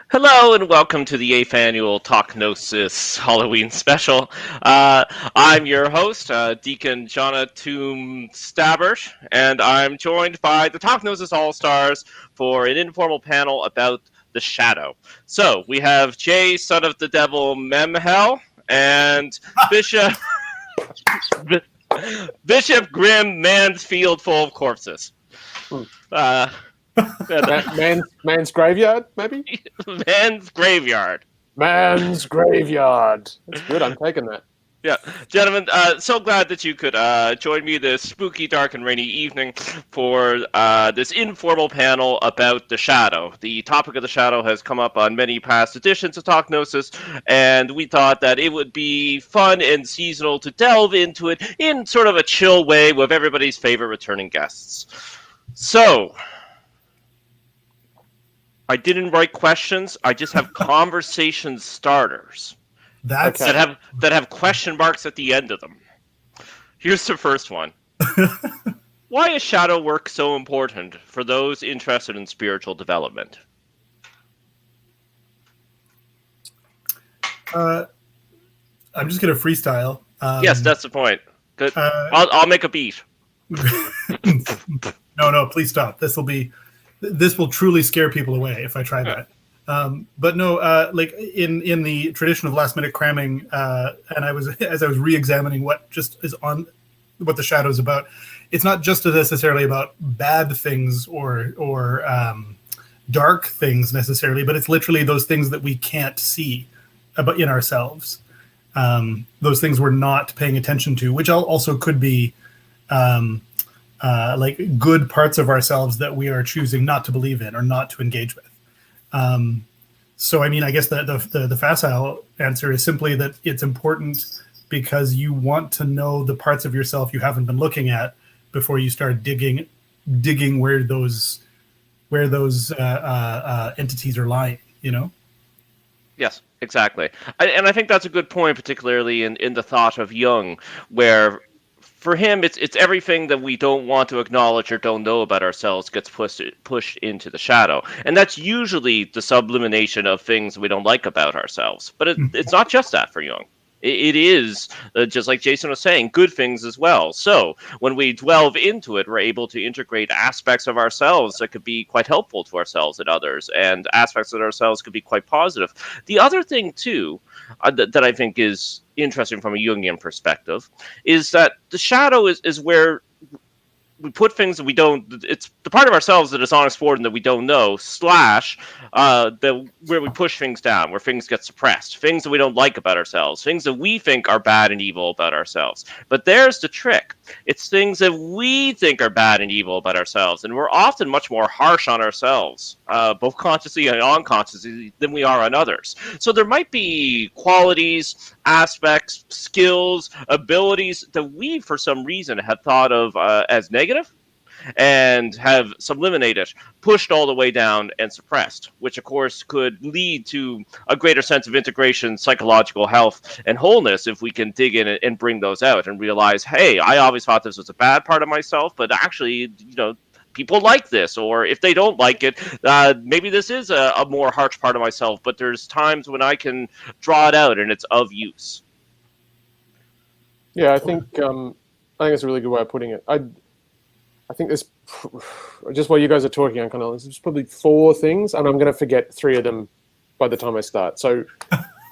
Hello and welcome to the 8th annual Talk Gnosis Halloween special. I'm your host, Deacon Jonathan Stabbert, and I'm joined by the Talk Gnosis All Stars for an informal panel about the shadow. So we have Jay, son of the devil, Mehmel, and Bishop Grim Mansfield, full of corpses. Man's graveyard, maybe? Man's graveyard. Man's graveyard. That's good. I'm taking that. Yeah, gentlemen, so glad that you could join me this spooky, dark, and rainy evening for this informal panel about the shadow. The topic of the shadow has come up on many past editions of Talk Gnosis, and we thought that it would be fun and seasonal to delve into it in sort of a chill way with everybody's favorite returning guests. So, I didn't write questions. I just have conversation starters that have question marks at the end of them. Here's the first one. Why is shadow work so important for those interested in spiritual development? I'm just going to freestyle. Yes, that's the point. Good. I'll make a beat. No, please stop. This will truly scare people away if I try that. But no, like in the tradition of last minute cramming, and as I was re-examining what the shadow is about, it's not just necessarily about bad things or dark things necessarily, but it's literally those things that we can't see about in ourselves. Those things we're not paying attention to, which also could be like good parts of ourselves that we are choosing not to believe in or not to engage with. So, I mean, I guess the facile answer is simply that it's important because you want to know the parts of yourself you haven't been looking at before you start digging where those entities are lying, you know? Yes, exactly. And I think that's a good point, particularly in the thought of Jung, where for him, it's everything that we don't want to acknowledge or don't know about ourselves gets pushed into the shadow. And that's usually the sublimination of things we don't like about ourselves. But it's not just that for Jung. It is, just like Jason was saying, good things as well. So when we delve into it, we're able to integrate aspects of ourselves that could be quite helpful to ourselves and others, and aspects of ourselves could be quite positive. The other thing, too, that I think is interesting from a Jungian perspective is that the shadow is where we put things that we don't, it's the part of ourselves that is unexplored and that we don't know, where we push things down, where things get suppressed, things that we don't like about ourselves, things that we think are bad and evil about ourselves. But there's the trick. It's things that we think are bad and evil about ourselves, and we're often much more harsh on ourselves, both consciously and unconsciously, than we are on others. So there might be qualities, aspects, skills, abilities that we, for some reason, have thought of as negative, and have subliminated, pushed all the way down and suppressed, which of course could lead to a greater sense of integration, psychological health, and wholeness if we can dig in and bring those out and realize, hey, I always thought this was a bad part of myself, but actually, people like this, or if they don't like it, maybe this is a more harsh part of myself, but there's times when I can draw it out and it's of use. Yeah, I think it's a really good way of putting it. I think there's, just while you guys are talking, there's probably 4 things, and I'm going to forget 3 of them by the time I start. So,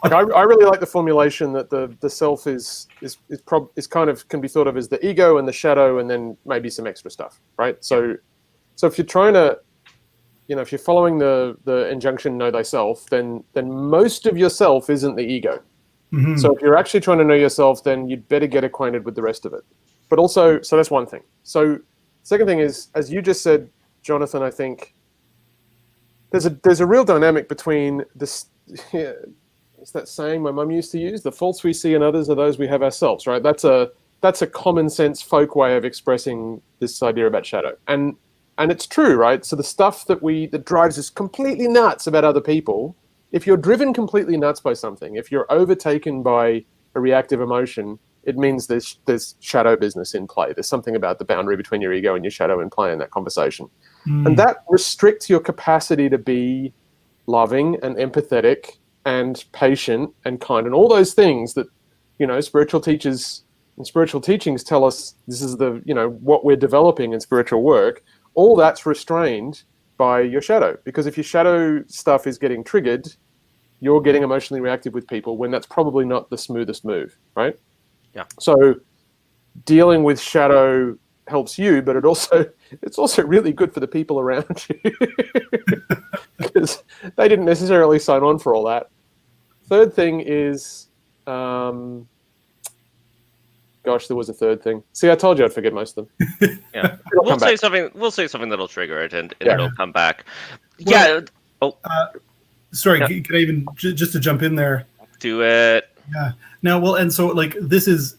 I really like the formulation that the self is kind of can be thought of as the ego and the shadow, and then maybe some extra stuff, right? So if you're trying to, if you're following the injunction know thyself, then most of yourself isn't the ego. Mm-hmm. So if you're actually trying to know yourself, then you'd better get acquainted with the rest of it. But also, so that's one thing. So second thing is, as you just said, Jonathan, I think there's a real dynamic between this. Yeah, it's that saying my mum used to use: the faults we see in others are those we have ourselves. Right? That's a common sense folk way of expressing this idea about shadow, and it's true, right? So the stuff that drives us completely nuts about other people. If you're driven completely nuts by something, if you're overtaken by a reactive emotion, it means there's shadow business in play. There's something about the boundary between your ego and your shadow in play in that conversation. And that restricts your capacity to be loving and empathetic and patient and kind, and all those things that, spiritual teachers and spiritual teachings tell us this is the, what we're developing in spiritual work. All that's restrained by your shadow, because if your shadow stuff is getting triggered, you're getting emotionally reactive with people when that's probably not the smoothest move, right? Yeah. So dealing with shadow helps you, but it's also really good for the people around you because they didn't necessarily sign on for all that. Third thing is, there was a third thing. See, I told you I'd forget most of them. Yeah, we'll say something that'll trigger it, and it'll come back. Well, sorry, can I even just to jump in there? Do it. Yeah. Now, well, and so this is,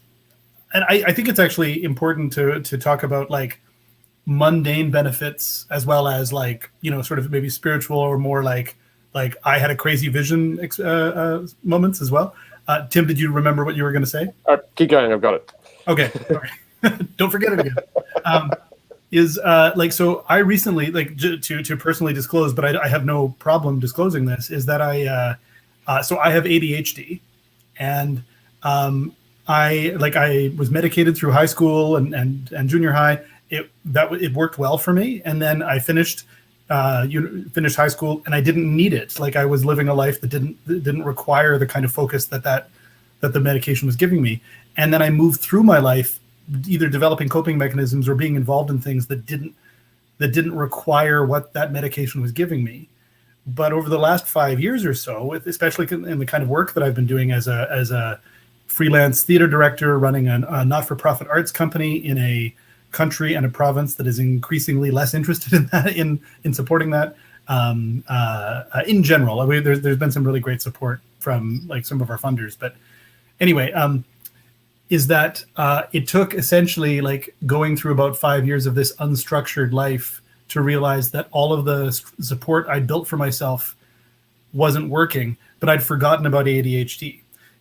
and I think it's actually important to talk about mundane benefits as well as sort of maybe spiritual or more like I had a crazy vision moments as well. Tim, did you remember what you were going to say? Keep going. I've got it. Okay. Don't forget it again. So I recently, to personally disclose, but I have no problem disclosing this, is that I have ADHD, and I was medicated through high school and junior high. It worked well for me, and then I finished high school, and I didn't need it. I was living a life that didn't require the kind of focus that the medication was giving me. And then I moved through my life either developing coping mechanisms or being involved in things that didn't require what that medication was giving me. But over the last 5 years or so, especially in the kind of work that I've been doing as a freelance theater director, running a not-for-profit arts company in a country and a province that is increasingly less interested in that, in supporting that. In general, there's been some really great support from some of our funders, but anyway, is that it took essentially going through about 5 years of this unstructured life to realize that all of the support I built for myself wasn't working, but I'd forgotten about ADHD.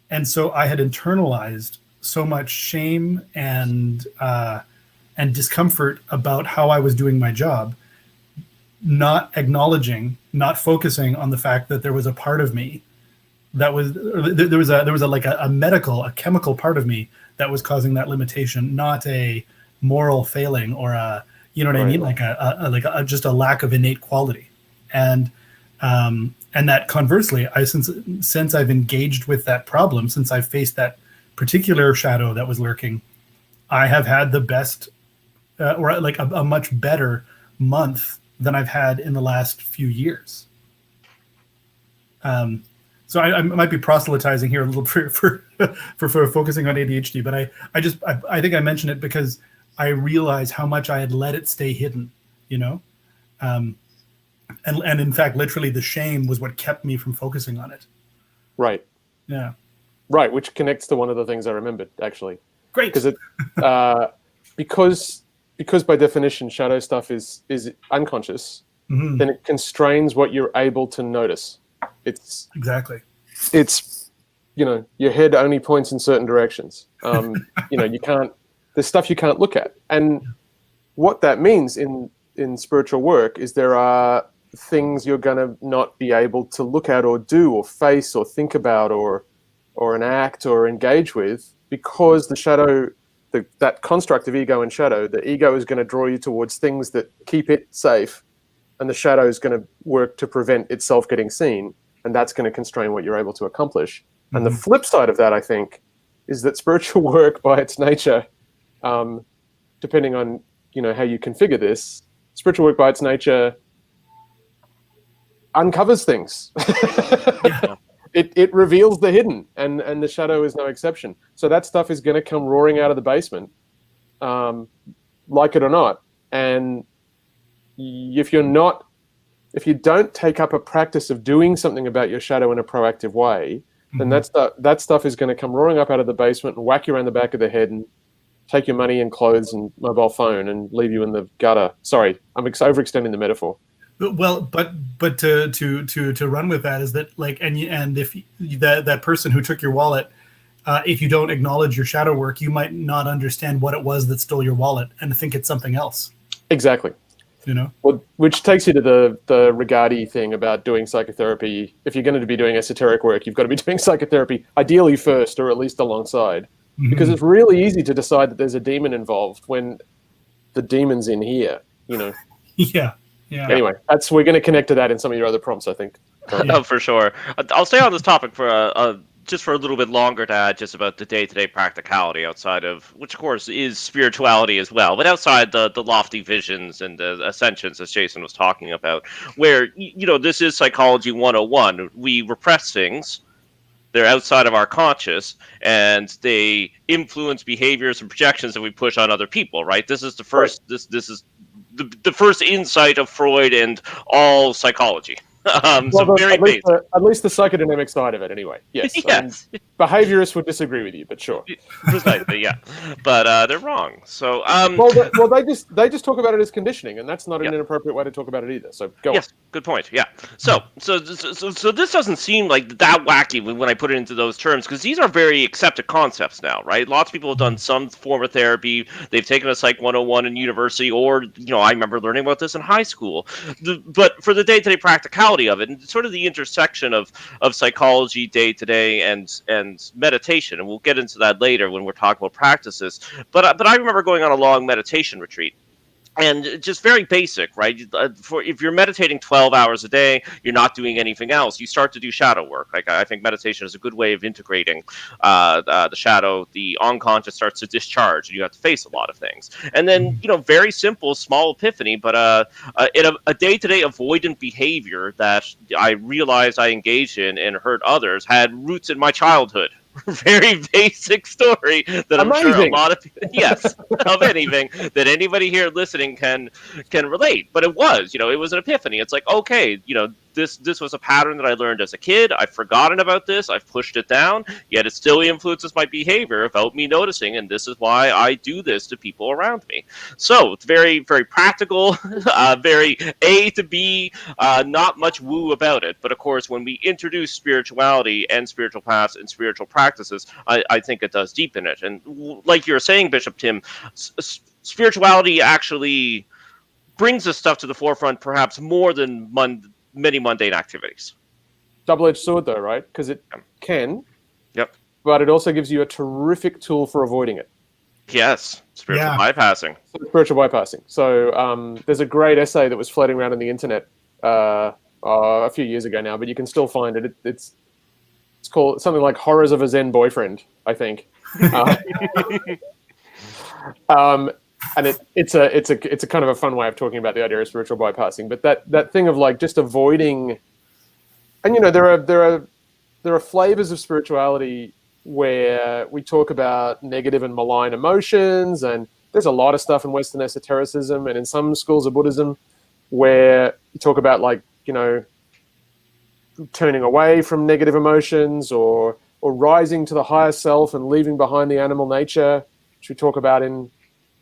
And so I had internalized so much shame and discomfort about how I was doing my job, not acknowledging, not focusing on the fact that there was a part of me that was, there was a chemical part of me that was causing that limitation, not a moral failing or a, you know what I mean? Just a lack of innate quality. And that conversely, since I've engaged with that problem, since I've faced that particular shadow that was lurking, I have had the best, or a much better month than I've had in the last few years. So I might be proselytizing here a little for focusing on ADHD, but I think I mentioned it because I realized how much I had let it stay hidden, and in fact, literally the shame was what kept me from focusing on it. Right. Yeah. Right, which connects to one of the things I remembered actually. Great. Because by definition shadow stuff is unconscious, then it constrains what you're able to notice. It's your head only points in certain directions. You can't, there's stuff you can't look at. And what that means in spiritual work is there are things you're going to not be able to look at or do or face or think about or enact or engage with, because the shadow, that construct of ego and shadow, the ego is going to draw you towards things that keep it safe, and the shadow is going to work to prevent itself getting seen, and that's going to constrain what you're able to accomplish. And the flip side of that, I think, is that spiritual work by its nature, depending on how you configure this, spiritual work by its nature uncovers things. It reveals the hidden, and the shadow is no exception. So that stuff is going to come roaring out of the basement, like it or not. And if you don't take up a practice of doing something about your shadow in a proactive way, then that stuff is going to come roaring up out of the basement and whack you around the back of the head and take your money and clothes and mobile phone and leave you in the gutter. Sorry, I'm overextending the metaphor. Well, but to run with that is that and if that person who took your wallet, if you don't acknowledge your shadow work, you might not understand what it was that stole your wallet and think it's something else. Exactly. you know. Well, which takes you to the Rigardi thing about doing psychotherapy. If you're going to be doing esoteric work, you've got to be doing psychotherapy, ideally first, or at least alongside. Because it's really easy to decide that there's a demon involved when the demon's in here, you know. Yeah. Anyway, we're going to connect to that in some of your other prompts, I think. Oh, for sure. I'll stay on this topic for just for a little bit longer to add just about the day-to-day practicality outside of, which of course is spirituality as well, but outside the lofty visions and the ascensions as Jason was talking about, where, you know, this is psychology 101. We repress things. They're outside of our conscious, and they influence behaviors and projections that we push on other people, right? This is the first, right. This is the first insight of Freud and all psychology. Very basic. At least the psychodynamic side of it, anyway. Yes. Yes. Behaviorists would disagree with you, but sure. Precisely, yeah. But they're wrong. So, well, they just talk about it as conditioning, and that's not an inappropriate way to talk about it either. So go on. Yes, good point. Yeah. So this doesn't seem like that wacky when I put it into those terms, because these are very accepted concepts now, right? Lots of people have done some form of therapy. They've taken a Psych 101 in university, or, you know, I remember learning about this in high school. But for the day-to-day practicality of it, and sort of the intersection of psychology, day-to-day, and meditation, and we'll get into that later when we're talking about practices. But I remember going on a long meditation retreat. And just very basic, right? If you're meditating 12 hours a day, you're not doing anything else. You start to do shadow work. Like, I think meditation is a good way of integrating the shadow. The unconscious starts to discharge, and you have to face a lot of things. And then, you know, very simple, small epiphany, but in a day-to-day avoidant behavior that I realized I engaged in and hurt others had roots in my childhood. Very basic story that I'm sure a lot of people, of anything that anybody here listening can relate. But it was an epiphany. It's like, okay, you know, this was a pattern that I learned as a kid. I've forgotten about this. I've pushed it down, yet it still influences my behavior without me noticing. And this is why I do this to people around me. So it's very, very practical, very A to B, not much woo about it. But of course, when we introduce spirituality and spiritual paths and spiritual practices, I think it does deepen it. And like you were saying, Bishop Tim, spirituality actually brings this stuff to the forefront, perhaps more than many mundane activities. Double-edged sword, though, right? Because it can. Yep. But it also gives you a terrific tool for avoiding it. Yes. Spiritual bypassing. Spiritual bypassing. So there's a great essay that was floating around on the internet a few years ago now, but you can still find it. It's called something like Horrors of a Zen Boyfriend, I think. And it's a kind of a fun way of talking about the idea of spiritual bypassing. But that thing of like just avoiding, and you know, there are flavors of spirituality where we talk about negative and malign emotions, and there's a lot of stuff in Western esotericism and in some schools of Buddhism where you talk about, like, you know, turning away from negative emotions or rising to the higher self and leaving behind the animal nature, which we talk about in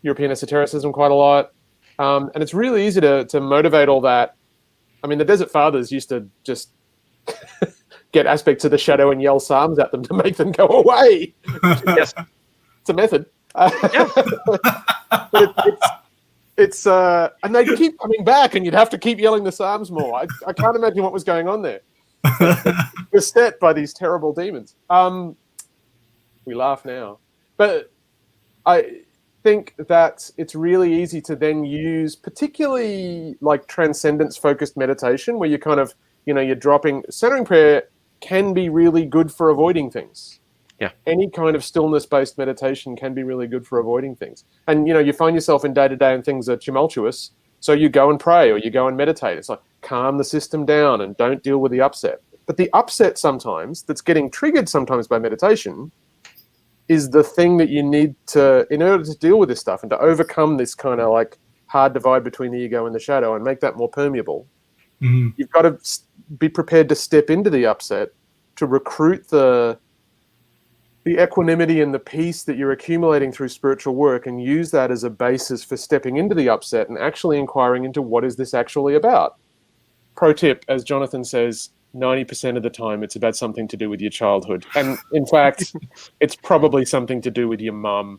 European esotericism quite a lot. And it's really easy to motivate all that. I mean, the Desert Fathers used to just get aspects of the shadow and yell psalms at them to make them go away. Yes. It's a method. But it's and they keep coming back, and you'd have to keep yelling the psalms more. I can't imagine what was going on there. Beset by these terrible demons. We laugh now. But I think that it's really easy to then use, particularly like transcendence-focused meditation, where you kind of, you know, you're dropping. Centering prayer can be really good for avoiding things. Yeah. Any kind of stillness-based meditation can be really good for avoiding things. And, you know, you find yourself in day-to-day and things are tumultuous, so you go and pray or you go and meditate. It's like, calm the system down and don't deal with the upset. But the upset sometimes, that's getting triggered sometimes by meditation, is the thing that you need to, in order to deal with this stuff and to overcome this kind of like hard divide between the ego and the shadow and make that more permeable. Mm-hmm. You've got to be prepared to step into the upset, to recruit the equanimity and the peace that you're accumulating through spiritual work, and use that as a basis for stepping into the upset and actually inquiring into what is this actually about. Pro tip, as Jonathan says, 90% of the time it's about something to do with your childhood. And in fact, it's probably something to do with your mum.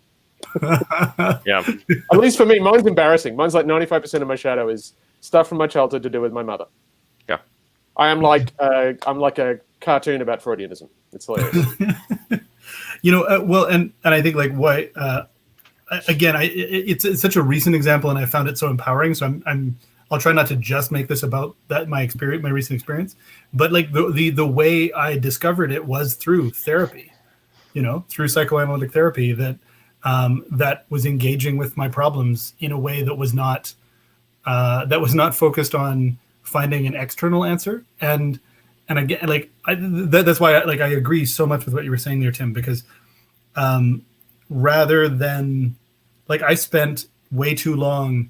Yeah. At least for me, mine's embarrassing. Mine's like 95% of my shadow is stuff from my childhood to do with my mother. Yeah. I'm like a cartoon about Freudianism. It's hilarious. Well, and I think like why again, it's such a recent example, and I found it so empowering. So I'll try not to just make this about my recent experience, but like the way I discovered it was through therapy, through psychoanalytic therapy that was engaging with my problems in a way that was not focused on finding an external answer. And again, like that's why I agree so much with what you were saying there, Tim, because rather than like I spent way too long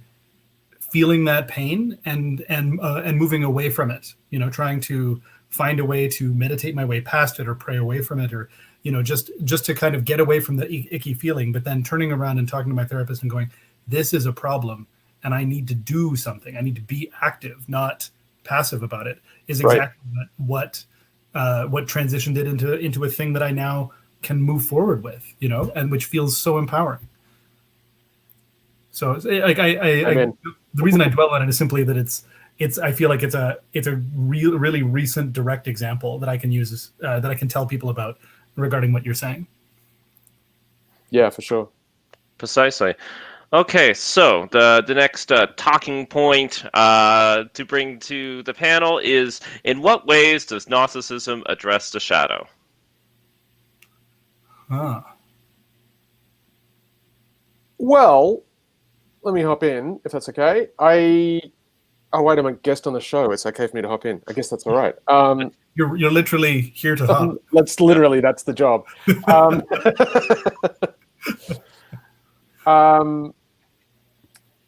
feeling that pain and moving away from it, trying to find a way to meditate my way past it or pray away from it, or just to kind of get away from the icky feeling, but then turning around and talking to my therapist and going, this is a problem and I need to do something. I need to be active, not passive about it, is exactly what transitioned it into a thing that I now can move forward with, and which feels so empowering. So like the reason I dwell on it is simply that it's I feel like it's a really recent direct example that I can use that I can tell people about regarding what you're saying. Yeah, for sure. Precisely. Okay, so the next talking point to bring to the panel is, in what ways does Gnosticism address the shadow? Well, let me hop in, if that's okay. Oh, wait, I'm a guest on the show. It's okay for me to hop in. I guess that's all right. You're literally here to hop. That's the job.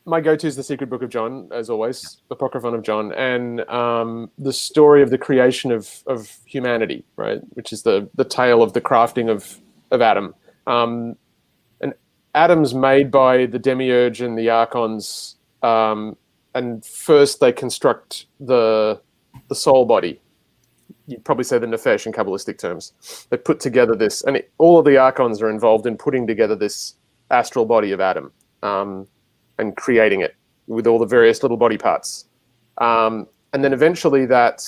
My go-to is the Secret Book of John, as always, the Apocryphon of John, and the story of the creation of humanity, right? Which is the tale of the crafting of Adam. And Adam's made by the Demiurge and the Archons, and first they construct the soul body. You'd probably say the Nefesh in Kabbalistic terms. They put together this, and all of the Archons are involved in putting together this astral body of Adam, and creating it with all the various little body parts. And then eventually that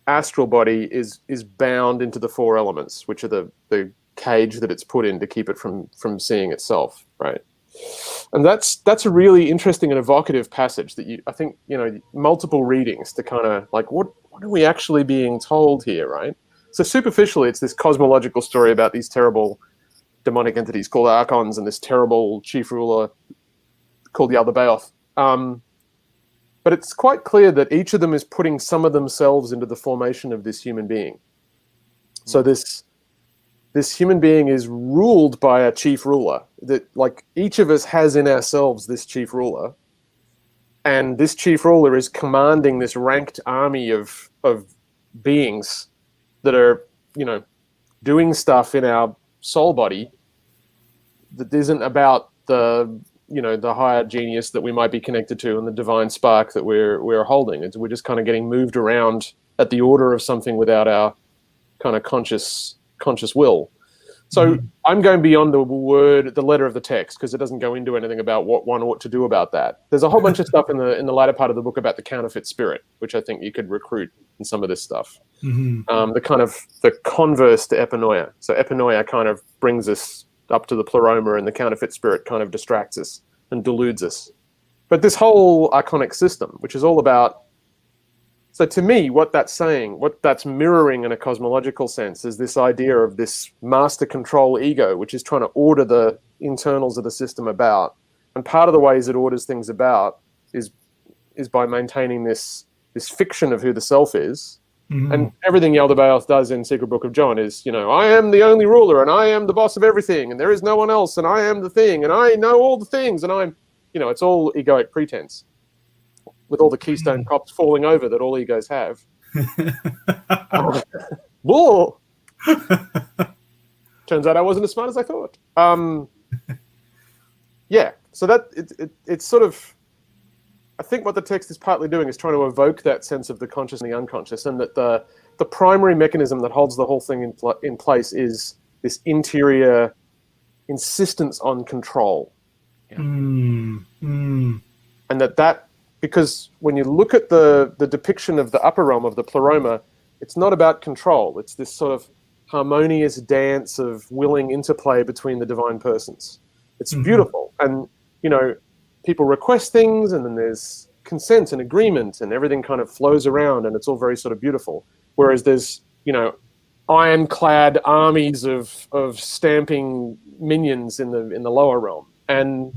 astral body is bound into the four elements, which are the cage that it's put in to keep it from seeing itself, right? And that's a really interesting and evocative passage that I think multiple readings to kind of like, what are we actually being told here, right? So superficially, it's this cosmological story about these terrible demonic entities called Archons and this terrible chief ruler called Yaldabaoth. But it's quite clear that each of them is putting some of themselves into the formation of this human being. So this human being is ruled by a chief ruler. That, like, each of us has in ourselves this chief ruler, and this chief ruler is commanding this ranked army of beings that are, doing stuff in our soul body that isn't about the higher genius that we might be connected to and the divine spark that we're holding. We're just kind of getting moved around at the order of something without our kind of conscious will. So I'm going beyond the letter of the text, because it doesn't go into anything about what one ought to do about that. There's a whole bunch of stuff in the latter part of the book about the counterfeit spirit, which I think you could recruit in some of this stuff. The converse to epinoia. So epinoia kind of brings us up to the pleroma, and the counterfeit spirit kind of distracts us and deludes us. But this whole archonic system, which is all about, so to me, what that's saying, what that's mirroring in a cosmological sense, is this idea of this master control ego, which is trying to order the internals of the system about. And part of the ways it orders things about is by maintaining this fiction of who the self is. And everything Yaldabaoth does in Secret Book of John is, I am the only ruler, and I am the boss of everything, and there is no one else, and I am the thing, and I know all the things, and I'm, it's all egoic pretense, with all the keystone cops falling over that all egos have. Whoa! Turns out I wasn't as smart as I thought. Yeah, so that it's sort of, I think what the text is partly doing is trying to evoke that sense of the conscious and the unconscious, and that the primary mechanism that holds the whole thing in place is this interior insistence on control. Yeah. And that because when you look at the depiction of the upper realm of the pleroma, it's not about control. It's this sort of harmonious dance of willing interplay between the divine persons. It's beautiful. And, people request things, and then there's consent and agreement, and everything kind of flows around, and it's all very sort of beautiful. Whereas there's, ironclad armies of stamping minions in the lower realm. And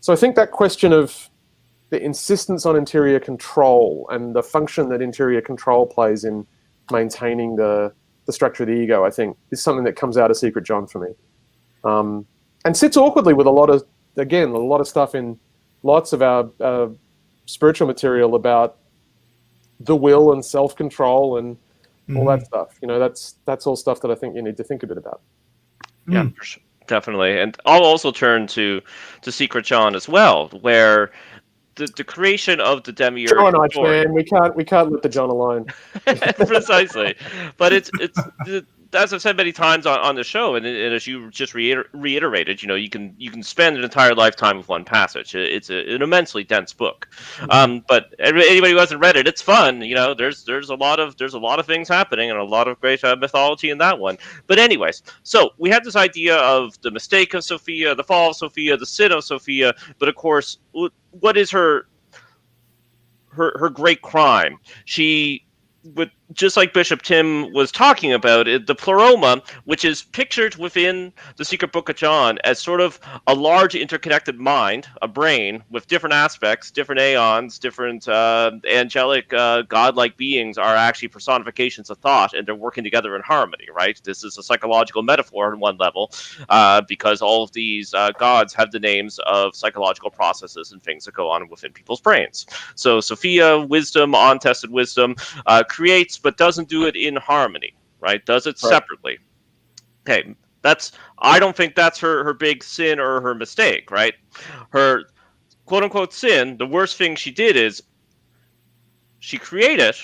so I think that question of the insistence on interior control and the function that interior control plays in maintaining the structure of the ego, I think, is something that comes out of Secret John for me. And sits awkwardly with a lot of stuff in lots of our spiritual material about the will and self-control and all that stuff. That's all stuff that I think you need to think a bit about. Yeah, for sure. Definitely. And I'll also turn to Secret John as well, where the creation of the demiurge Johannite, story. man, we can't let the John alone. Precisely. But it's as I've said many times on the show, and as you just reiterated, you can spend an entire lifetime with one passage. It's an immensely dense book. But anybody who hasn't read it, it's fun. There's a lot of things happening, and a lot of great mythology in that one. But anyways, so we had this idea of the mistake of Sophia, the fall of Sophia, the sin of Sophia. But of course, what is her great crime? Just like Bishop Tim was talking about, the pleroma, which is pictured within the Secret Book of John as sort of a large interconnected mind, a brain with different aspects, different aeons, different angelic, godlike beings are actually personifications of thought, and they're working together in harmony, right? This is a psychological metaphor on one level, because all of these gods have the names of psychological processes and things that go on within people's brains. So Sophia, wisdom, untested wisdom, creates but doesn't do it in harmony, right? Does it separately. Okay, I don't think that's her big sin or her mistake, right? Her quote-unquote sin, the worst thing she did is she created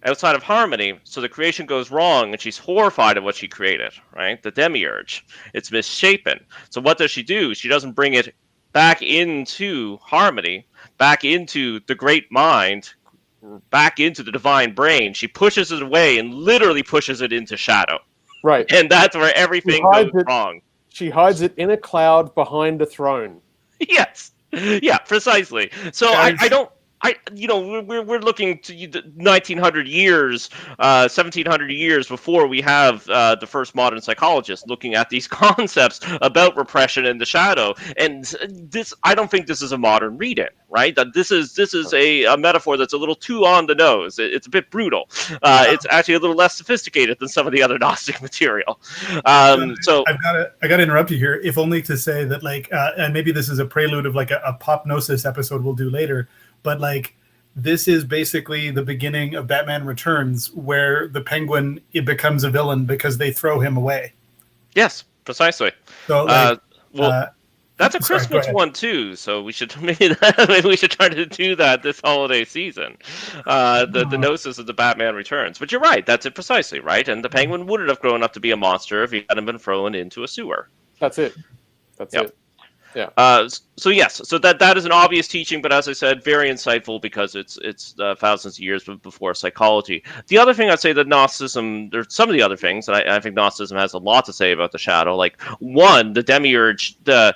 outside of harmony, so the creation goes wrong, and she's horrified at what she created, right? The demiurge. It's misshapen. So what does she do? She doesn't bring it back into harmony, back into the great mind, back into the divine brain. She pushes it away and literally pushes it into shadow. Right. And that's where everything goes wrong. She hides it in a cloud behind a throne. Yes. Yeah, precisely. So we're looking to 1900 years, 1700 years before we have the first modern psychologists looking at these concepts about repression and the shadow. And this, I don't think this is a modern read-in, right? That this is a metaphor that's a little too on the nose. It's a bit brutal. It's actually a little less sophisticated than some of the other Gnostic material. So I got to interrupt you here, if only to say that, and maybe this is a prelude of a pop Gnosis episode we'll do later. But this is basically the beginning of Batman Returns, where the Penguin becomes a villain because they throw him away. Yes, precisely. So that's a Christmas one too. So we should maybe we should try to do that this holiday season. The Gnosis of the Batman Returns. But you're right. That's it precisely, right? And the Penguin wouldn't have grown up to be a monster if he hadn't been thrown into a sewer. That's it. That's it. Yeah. So yes, so that is an obvious teaching, but as I said, very insightful because it's thousands of years before psychology. The other thing I'd say that Gnosticism, there's some of the other things, and I think Gnosticism has a lot to say about the shadow. Like one, the demiurge, the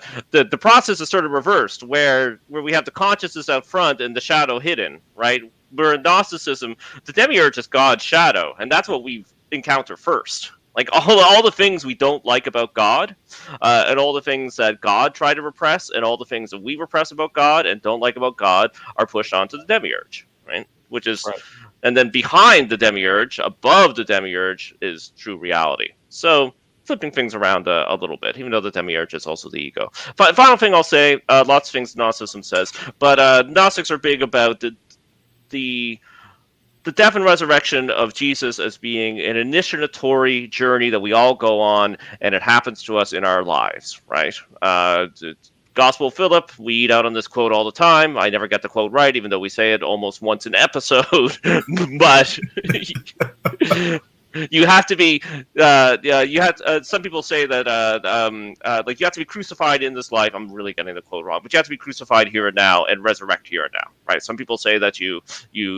process is sort of reversed, where we have the consciousness out front and the shadow hidden, right? Where in Gnosticism, the demiurge is God's shadow, and that's what we encounter first. Like all the things we don't like about God, and all the things that God tried to repress, and all the things that we repress about God and don't like about God are pushed onto the demiurge, right? Which is, and then behind the demiurge, above the demiurge, is true reality. So flipping things around a little bit, even though the demiurge is also the ego. Final thing I'll say, lots of things Gnosticism says, but Gnostics are big about the death and resurrection of Jesus as being an initiatory journey that we all go on, and it happens to us in our lives, right? Gospel of Philip, we eat out on this quote all the time. I never get the quote right, even though we say it almost once an episode. But You have to be. You have. Some people say that like you have to be crucified in this life. I'm really getting the quote wrong, but you have to be crucified here and now and resurrect here and now. Right? Some people say that you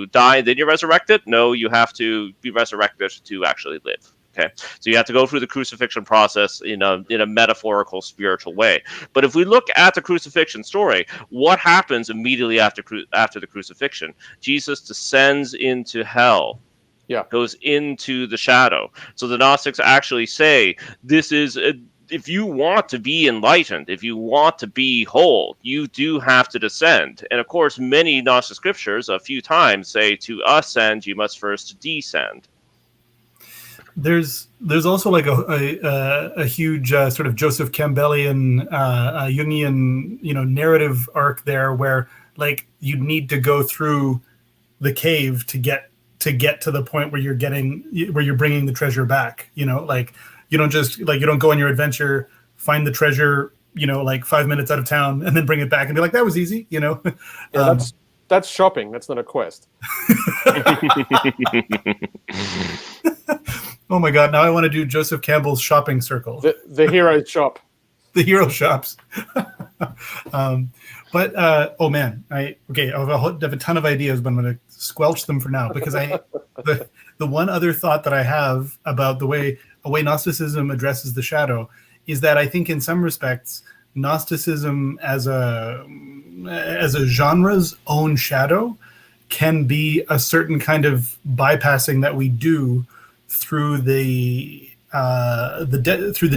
die and then you're resurrected. No, you have to be resurrected to actually live. Okay, so you have to go through the crucifixion process in a metaphorical, spiritual way. But if we look at the crucifixion story, what happens immediately after the crucifixion? Jesus descends into hell. Yeah. Goes into the shadow. So the Gnostics actually say this is. If you want to be enlightened, if you want to be whole, you do have to descend. And of course, many Gnostic scriptures a few times say to ascend, you must first descend. There's also like a huge sort of Joseph Campbellian Jungian narrative arc there where like you need to go through the cave to get to the point where you're bringing the treasure back. Like you don't go on your adventure, find the treasure, like 5 minutes out of town, and then bring it back and be like, that was easy. Yeah, that's shopping. That's not a quest. Oh my God! Now I want to do Joseph Campbell's shopping circle. The hero shop. The hero shops. But oh man, I have a ton of ideas, but I'm going to squelch them for now because the one other thought that I have about the way Gnosticism addresses the shadow is that I think in some respects Gnosticism as a genre's own shadow can be a certain kind of bypassing that we do through the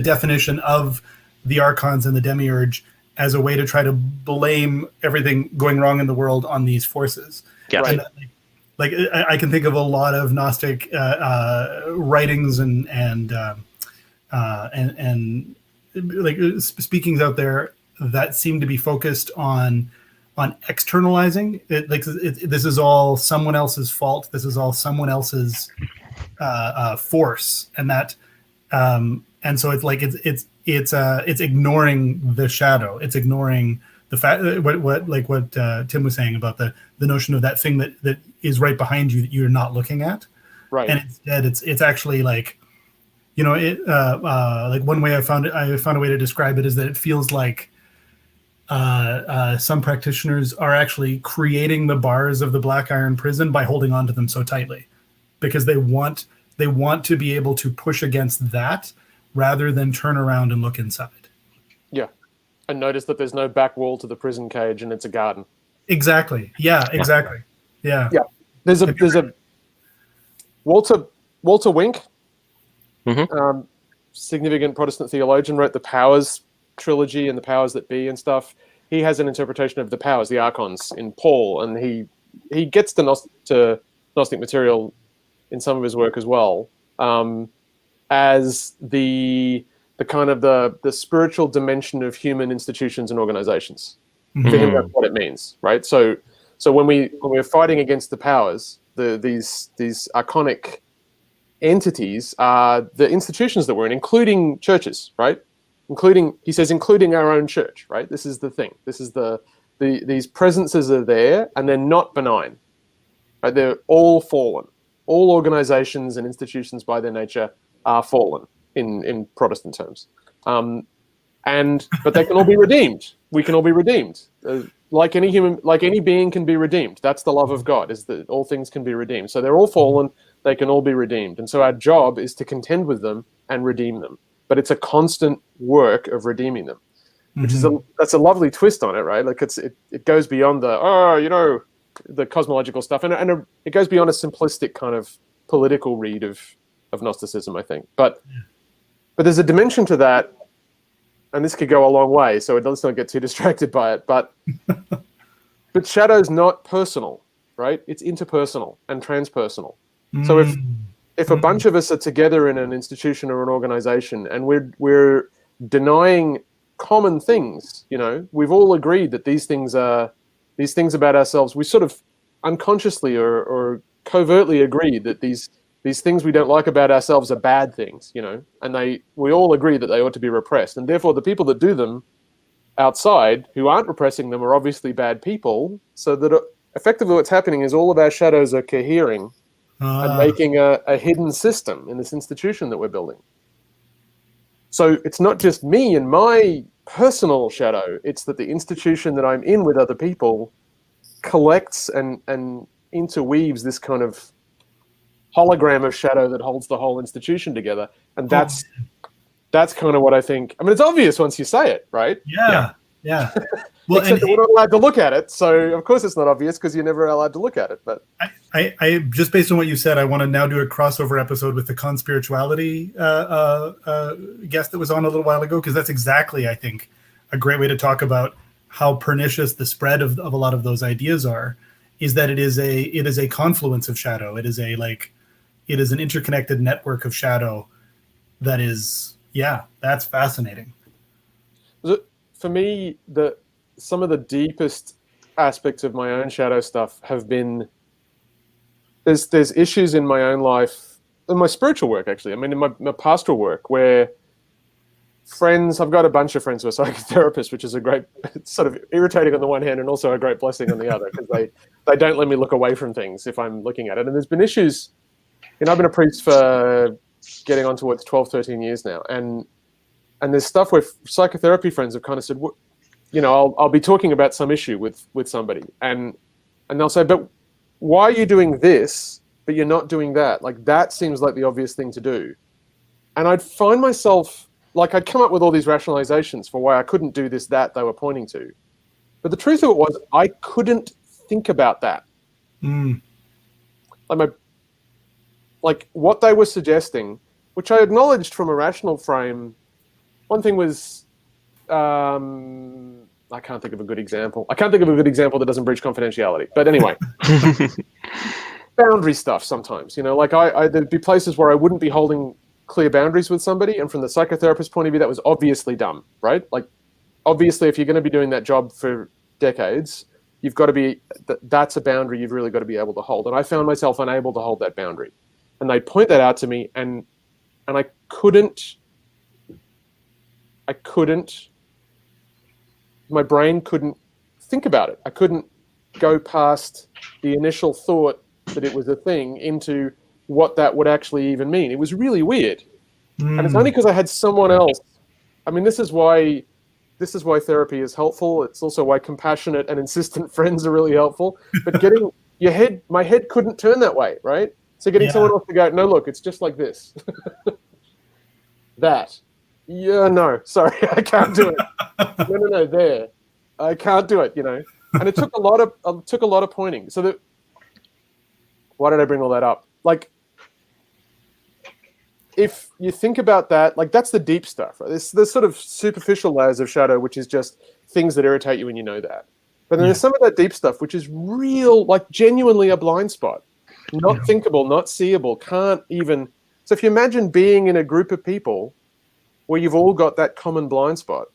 definition of the archons and the demiurge as a way to try to blame everything going wrong in the world on these forces. Yeah. Right. Like I can think of a lot of Gnostic writings and like speakings out there that seem to be focused on externalizing it. Like this is all someone else's fault. This is all someone else's force, and that and so it's like it's ignoring the shadow. It's ignoring the fact what Tim was saying about the notion of that thing that is right behind you that you're not looking at. Right. And instead it's actually like, like one way I found a way to describe it is that it feels like some practitioners are actually creating the bars of the black iron prison by holding on to them so tightly, because they want to be able to push against that rather than turn around and look inside. Yeah. And notice that there's no back wall to the prison cage and it's a garden. Exactly. Yeah, exactly. Yeah. Yeah. There's a Walter Wink, significant Protestant theologian, wrote the Powers trilogy and the Powers That Be and stuff. He has an interpretation of the powers, the archons, in Paul, and he gets to Gnostic material in some of his work as well, as the kind of the spiritual dimension of human institutions and organizations. Mm-hmm. For him, that's what it means, right? So when we're fighting against the powers, these archonic entities are the institutions that we're in, including churches, right? Including our own church, right? This is the thing. This is these presences are there, and they're not benign, right? They're all fallen. All organizations and institutions by their nature are fallen in Protestant terms. But they can all be redeemed. We can all be redeemed. Like any being can be redeemed. That's the love of God, is that all things can be redeemed. So they're all fallen, they can all be redeemed. And so our job is to contend with them and redeem them. But it's a constant work of redeeming them, which is that's a lovely twist on it, right? Like it goes beyond the cosmological stuff, and it goes beyond a simplistic kind of political read of Gnosticism, I think. But there's a dimension to that, and this could go a long way, so let's not get too distracted by it. But shadow's not personal, right? It's interpersonal and transpersonal. So if a bunch of us are together in an institution or an organization and we're denying common things, we've all agreed that these things about ourselves, we sort of unconsciously or covertly agree that these things we don't like about ourselves are bad things, and we all agree that they ought to be repressed. And therefore the people that do them outside who aren't repressing them are obviously bad people, so that effectively what's happening is all of our shadows are cohering and making a hidden system in this institution that we're building. So it's not just me and my personal shadow, it's that the institution that I'm in with other people collects and interweaves this kind of hologram of shadow that holds the whole institution together. And that's kind of what I think. I mean, it's obvious once you say it, right? Yeah. Well, except that we're not allowed to look at it, so of course it's not obvious because you're never allowed to look at it. But I just based on what you said, I want to now do a crossover episode with the conspirituality guest that was on a little while ago, because that's exactly, I think, a great way to talk about how pernicious the spread of a lot of those ideas are. Is that it is a confluence of shadow. It is an interconnected network of shadow. That is, that's fascinating. For me, some of the deepest aspects of my own shadow stuff have been there's issues in my own life, in my spiritual work actually. I mean, in my pastoral work, where I've got a bunch of friends who are psychotherapists, which is it's sort of irritating on the one hand and also a great blessing on the other, because they don't let me look away from things if I'm looking at it. And there's been issues. I've been a priest for getting on towards 12, 13 years now, and there's stuff where psychotherapy friends have kind of said, I'll be talking about some issue with somebody, and they'll say, but why are you doing this, but you're not doing that? Like, that seems like the obvious thing to do. And I'd find myself, like, I'd come up with all these rationalizations for why I couldn't do this, that they were pointing to. But the truth of it was, I couldn't think about that. Like what they were suggesting, which I acknowledged from a rational frame. One thing was, I can't think of a good example. I can't think of a good example that doesn't breach confidentiality. But anyway, boundary stuff sometimes. Like there'd be places where I wouldn't be holding clear boundaries with somebody, and from the psychotherapist's point of view, that was obviously dumb, right? Like, obviously, if you're going to be doing that job for decades, you've got to be. That's a boundary you've really got to be able to hold. And I found myself unable to hold that boundary, and they'd point that out to me, and I couldn't. My brain couldn't think about it. I couldn't go past the initial thought that it was a thing into what that would actually even mean. It was really weird. And it's only because I had someone else. I mean, this is why therapy is helpful. It's also why compassionate and insistent friends are really helpful. But getting my head couldn't turn that way, right? So getting someone else to go, no, look, it's just like this. That. Yeah, no, sorry, I can't do it. No, there. I can't do it, And it took a lot of pointing. So why did I bring all that up? Like, if you think about that, like, that's the deep stuff, right? There's sort of superficial layers of shadow, which is just things that irritate you when you know that. But then there's some of that deep stuff, which is real, like, genuinely a blind spot. Not thinkable, not seeable, can't even. So if you imagine being in a group of people where you've all got that common blind spot,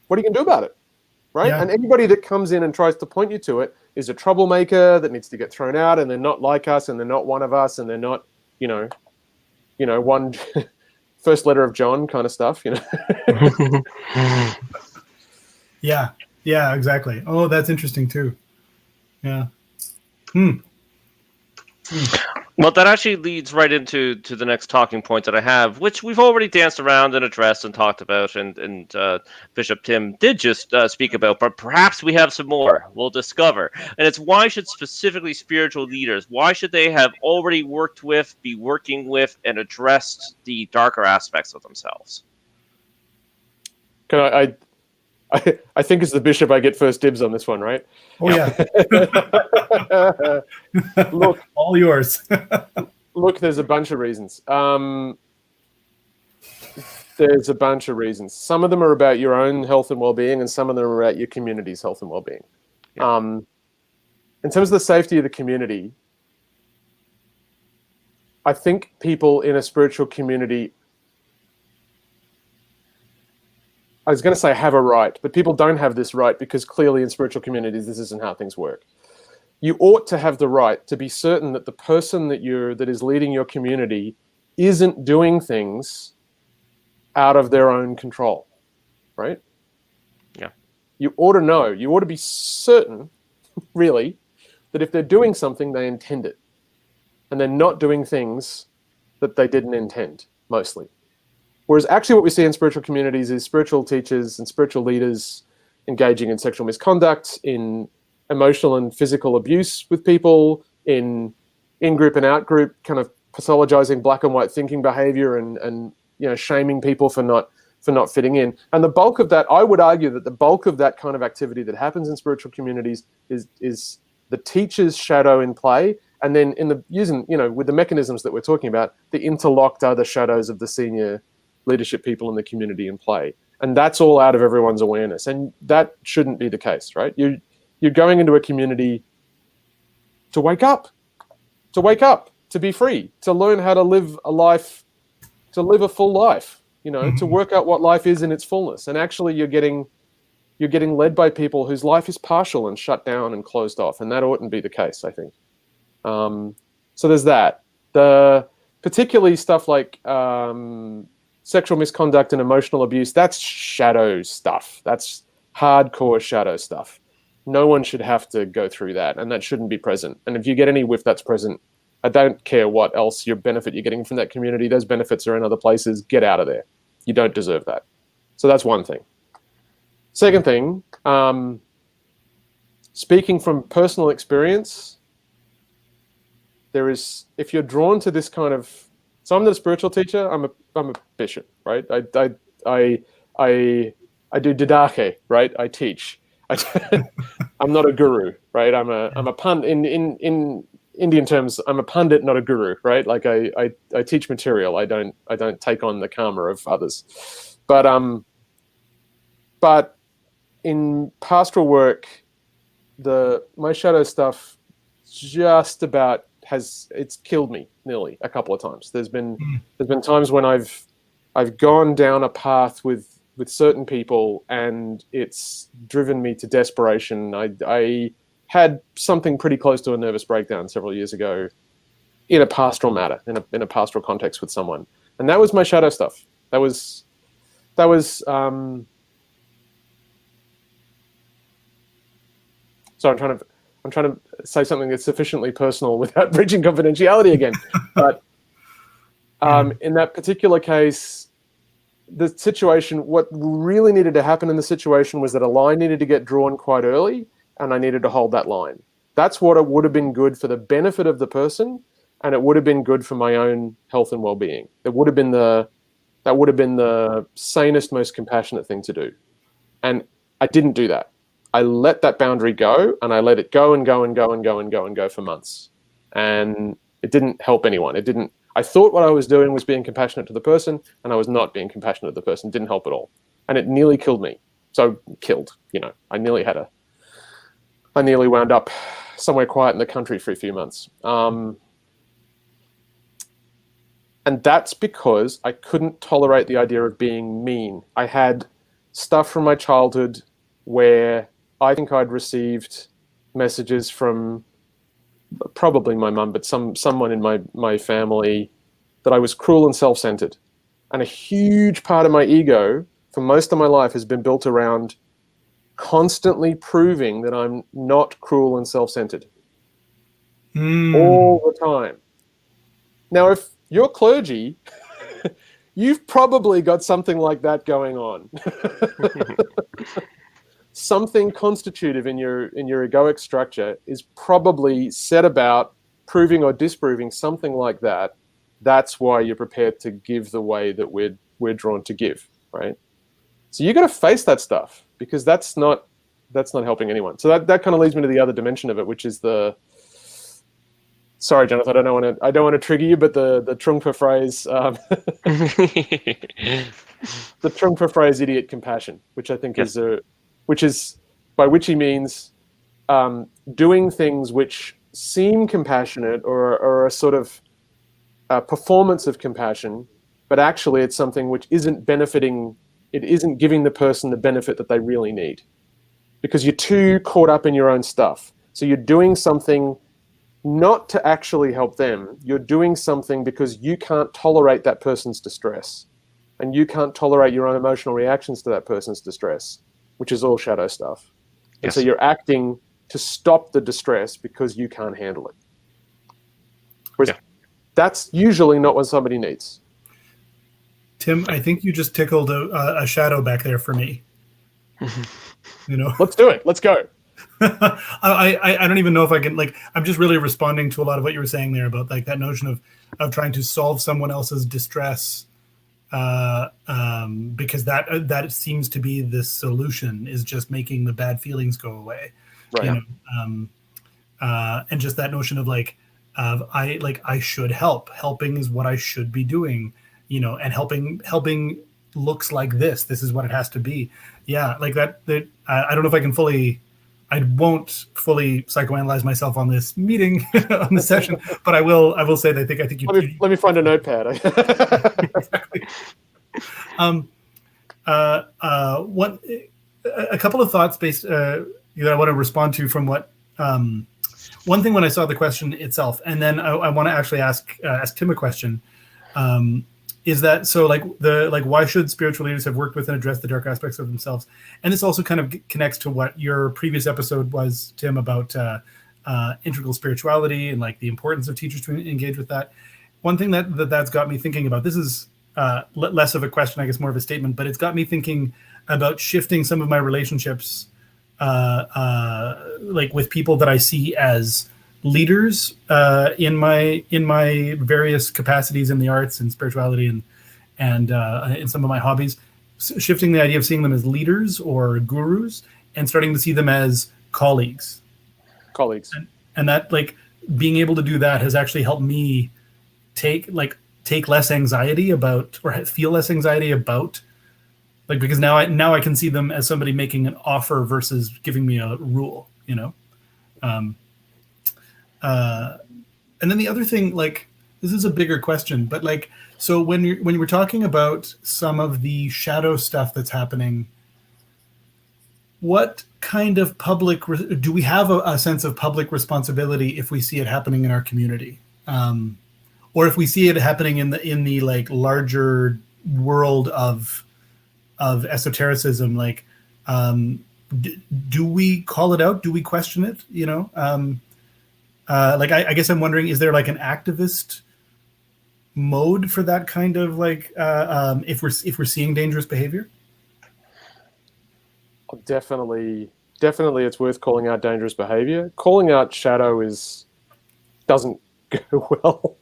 what are you going to do about it, right? And anybody that comes in and tries to point you to it is a troublemaker that needs to get thrown out, and they're not like us, and they're not one of us, and they're not, one first letter of John kind of stuff, Yeah, exactly. Oh, that's interesting too. Yeah. Well, that actually leads right into the next talking point that I have, which we've already danced around and addressed and talked about, and Bishop Tim did just speak about, but perhaps we have some more we'll discover. And it's, why should specifically spiritual leaders, why should they have already worked with, be working with, and addressed the darker aspects of themselves? Can I think as the bishop, I get first dibs on this one, right? Oh, yeah. Look, all yours. Look, there's a bunch of reasons. There's a bunch of reasons. Some of them are about your own health and well-being, and some of them are about your community's health and well-being. Yeah. In terms of the safety of the community, I think people in a spiritual community, I was going to say have a right, but people don't have this right, because clearly in spiritual communities, this isn't how things work. You ought to have the right to be certain that the person that is leading your community isn't doing things out of their own control, right? Yeah. You ought to know, you ought to be certain, really, that if they're doing something, they intend it. and they're not doing things that they didn't intend, mostly. Whereas actually what we see in spiritual communities is spiritual teachers and spiritual leaders engaging in sexual misconduct, in emotional and physical abuse with people, in in-group and out-group kind of pathologizing black and white thinking behavior and shaming people for not fitting in. And the bulk of that, I would argue that the bulk of that kind of activity that happens in spiritual communities is the teacher's shadow in play, and then with the mechanisms that we're talking about, the interlocked other shadows of the senior leadership people in the community in play. And that's all out of everyone's awareness. And that shouldn't be the case, right? You're going into a community to wake up, to be free, to learn how to live a life, to live a full life, to work out what life is in its fullness. And actually you're getting led by people whose life is partial and shut down and closed off. And that oughtn't be the case, I think. So there's that. The particularly stuff like sexual misconduct and emotional abuse, that's shadow stuff. That's hardcore shadow stuff. No one should have to go through that, and that shouldn't be present. And if you get any whiff that's present, I don't care what else your benefit you're getting from that community. Those benefits are in other places. Get out of there. You don't deserve that. So that's one thing. Second thing, speaking from personal experience, if you're drawn to this kind of, so I'm not a spiritual teacher. I'm a bishop, right? I do didache, right? I teach. I'm not a guru, right? I'm a pundit in Indian terms. I'm a pundit, not a guru, right? Like I teach material. I don't take on the karma of others. But in pastoral work, my shadow stuff just about it's killed me nearly a couple of times. There's been times when I've gone down a path with certain people and it's driven me to desperation. I had something pretty close to a nervous breakdown several years ago in a pastoral matter, in a pastoral context with someone. And that was my shadow stuff. That was so I'm trying to say something that's sufficiently personal without breaching confidentiality again. But in that particular case, the situation, what really needed to happen in the situation was that a line needed to get drawn quite early, and I needed to hold that line. That's what it would have been good for the benefit of the person, and it would have been good for my own health and well-being. That would have been the sanest, most compassionate thing to do. And I didn't do that. I let that boundary go, and I let it go and go and go and go and go and go for months. And it didn't help anyone. I thought what I was doing was being compassionate to the person, and I was not being compassionate to the person. It didn't help at all. And it nearly killed me. So killed, I nearly wound up somewhere quiet in the country for a few months. And that's because I couldn't tolerate the idea of being mean. I had stuff from my childhood where I think I'd received messages from probably my mum, but someone in my family, that I was cruel and self-centered. And a huge part of my ego for most of my life has been built around constantly proving that I'm not cruel and self-centered. All the time. Now, if you're clergy, you've probably got something like that going on. Something constitutive in your egoic structure is probably set about proving or disproving something like that. That's why you're prepared to give the way that we're drawn to give, right? So you got to face that stuff, because that's not helping anyone. So that kind of leads me to the other dimension of it, which is sorry, Jonathan, I don't want to trigger you, but the Trungpa phrase, the Trungpa phrase, idiot compassion, which I think is by which he means doing things which seem compassionate or a sort of performance of compassion, but actually it's something which isn't benefiting. It isn't giving the person the benefit that they really need, because you're too caught up in your own stuff. So you're doing something not to actually help them. You're doing something because you can't tolerate that person's distress, and you can't tolerate your own emotional reactions to that person's distress, which is all shadow stuff. And so you're acting to stop the distress because you can't handle it. Whereas that's usually not what somebody needs. Tim, I think you just tickled a shadow back there for me. You know, Let's do it. Let's go. I don't even know if I can, like, I'm just really responding to a lot of what you were saying there about like that notion of trying to solve someone else's distress, because that seems to be the solution, is just making the bad feelings go away. Right. You know, and just that notion of I should help. Helping is what I should be doing. You know, and helping looks like this. This is what it has to be. Yeah, like that. I don't know if I won't fully psychoanalyze myself on this meeting, on this session, but I will say that I think you. Let me find a notepad. Exactly. A couple of thoughts based that I want to respond to from what. One thing when I saw the question itself, and then I want to actually ask Tim a question. Is that so? Why should spiritual leaders have worked with and addressed the dark aspects of themselves? And this also kind of connects to what your previous episode was, Tim, about integral spirituality and like the importance of teachers to engage with that. One thing that's got me thinking about, this is less of a question, I guess more of a statement, but it's got me thinking about shifting some of my relationships, like with people that I see as leaders in my various capacities in the arts and spirituality and in some of my hobbies, shifting the idea of seeing them as leaders or gurus and starting to see them as colleagues. And that, like, being able to do that has actually helped me take less anxiety about, or feel less anxiety about, like, because now I can see them as somebody making an offer versus giving me a rule, you know. And then the other thing, like, this is a bigger question, but like, so when you were talking about some of the shadow stuff that's happening, what kind of do we have a sense of public responsibility if we see it happening in our community, or if we see it happening in the like larger world of esotericism? Like, do we call it out? Do we question it? You know. I guess I'm wondering, is there like an activist mode for that kind of like if we're seeing dangerous behavior? Definitely, it's worth calling out dangerous behavior. Calling out shadow doesn't go well.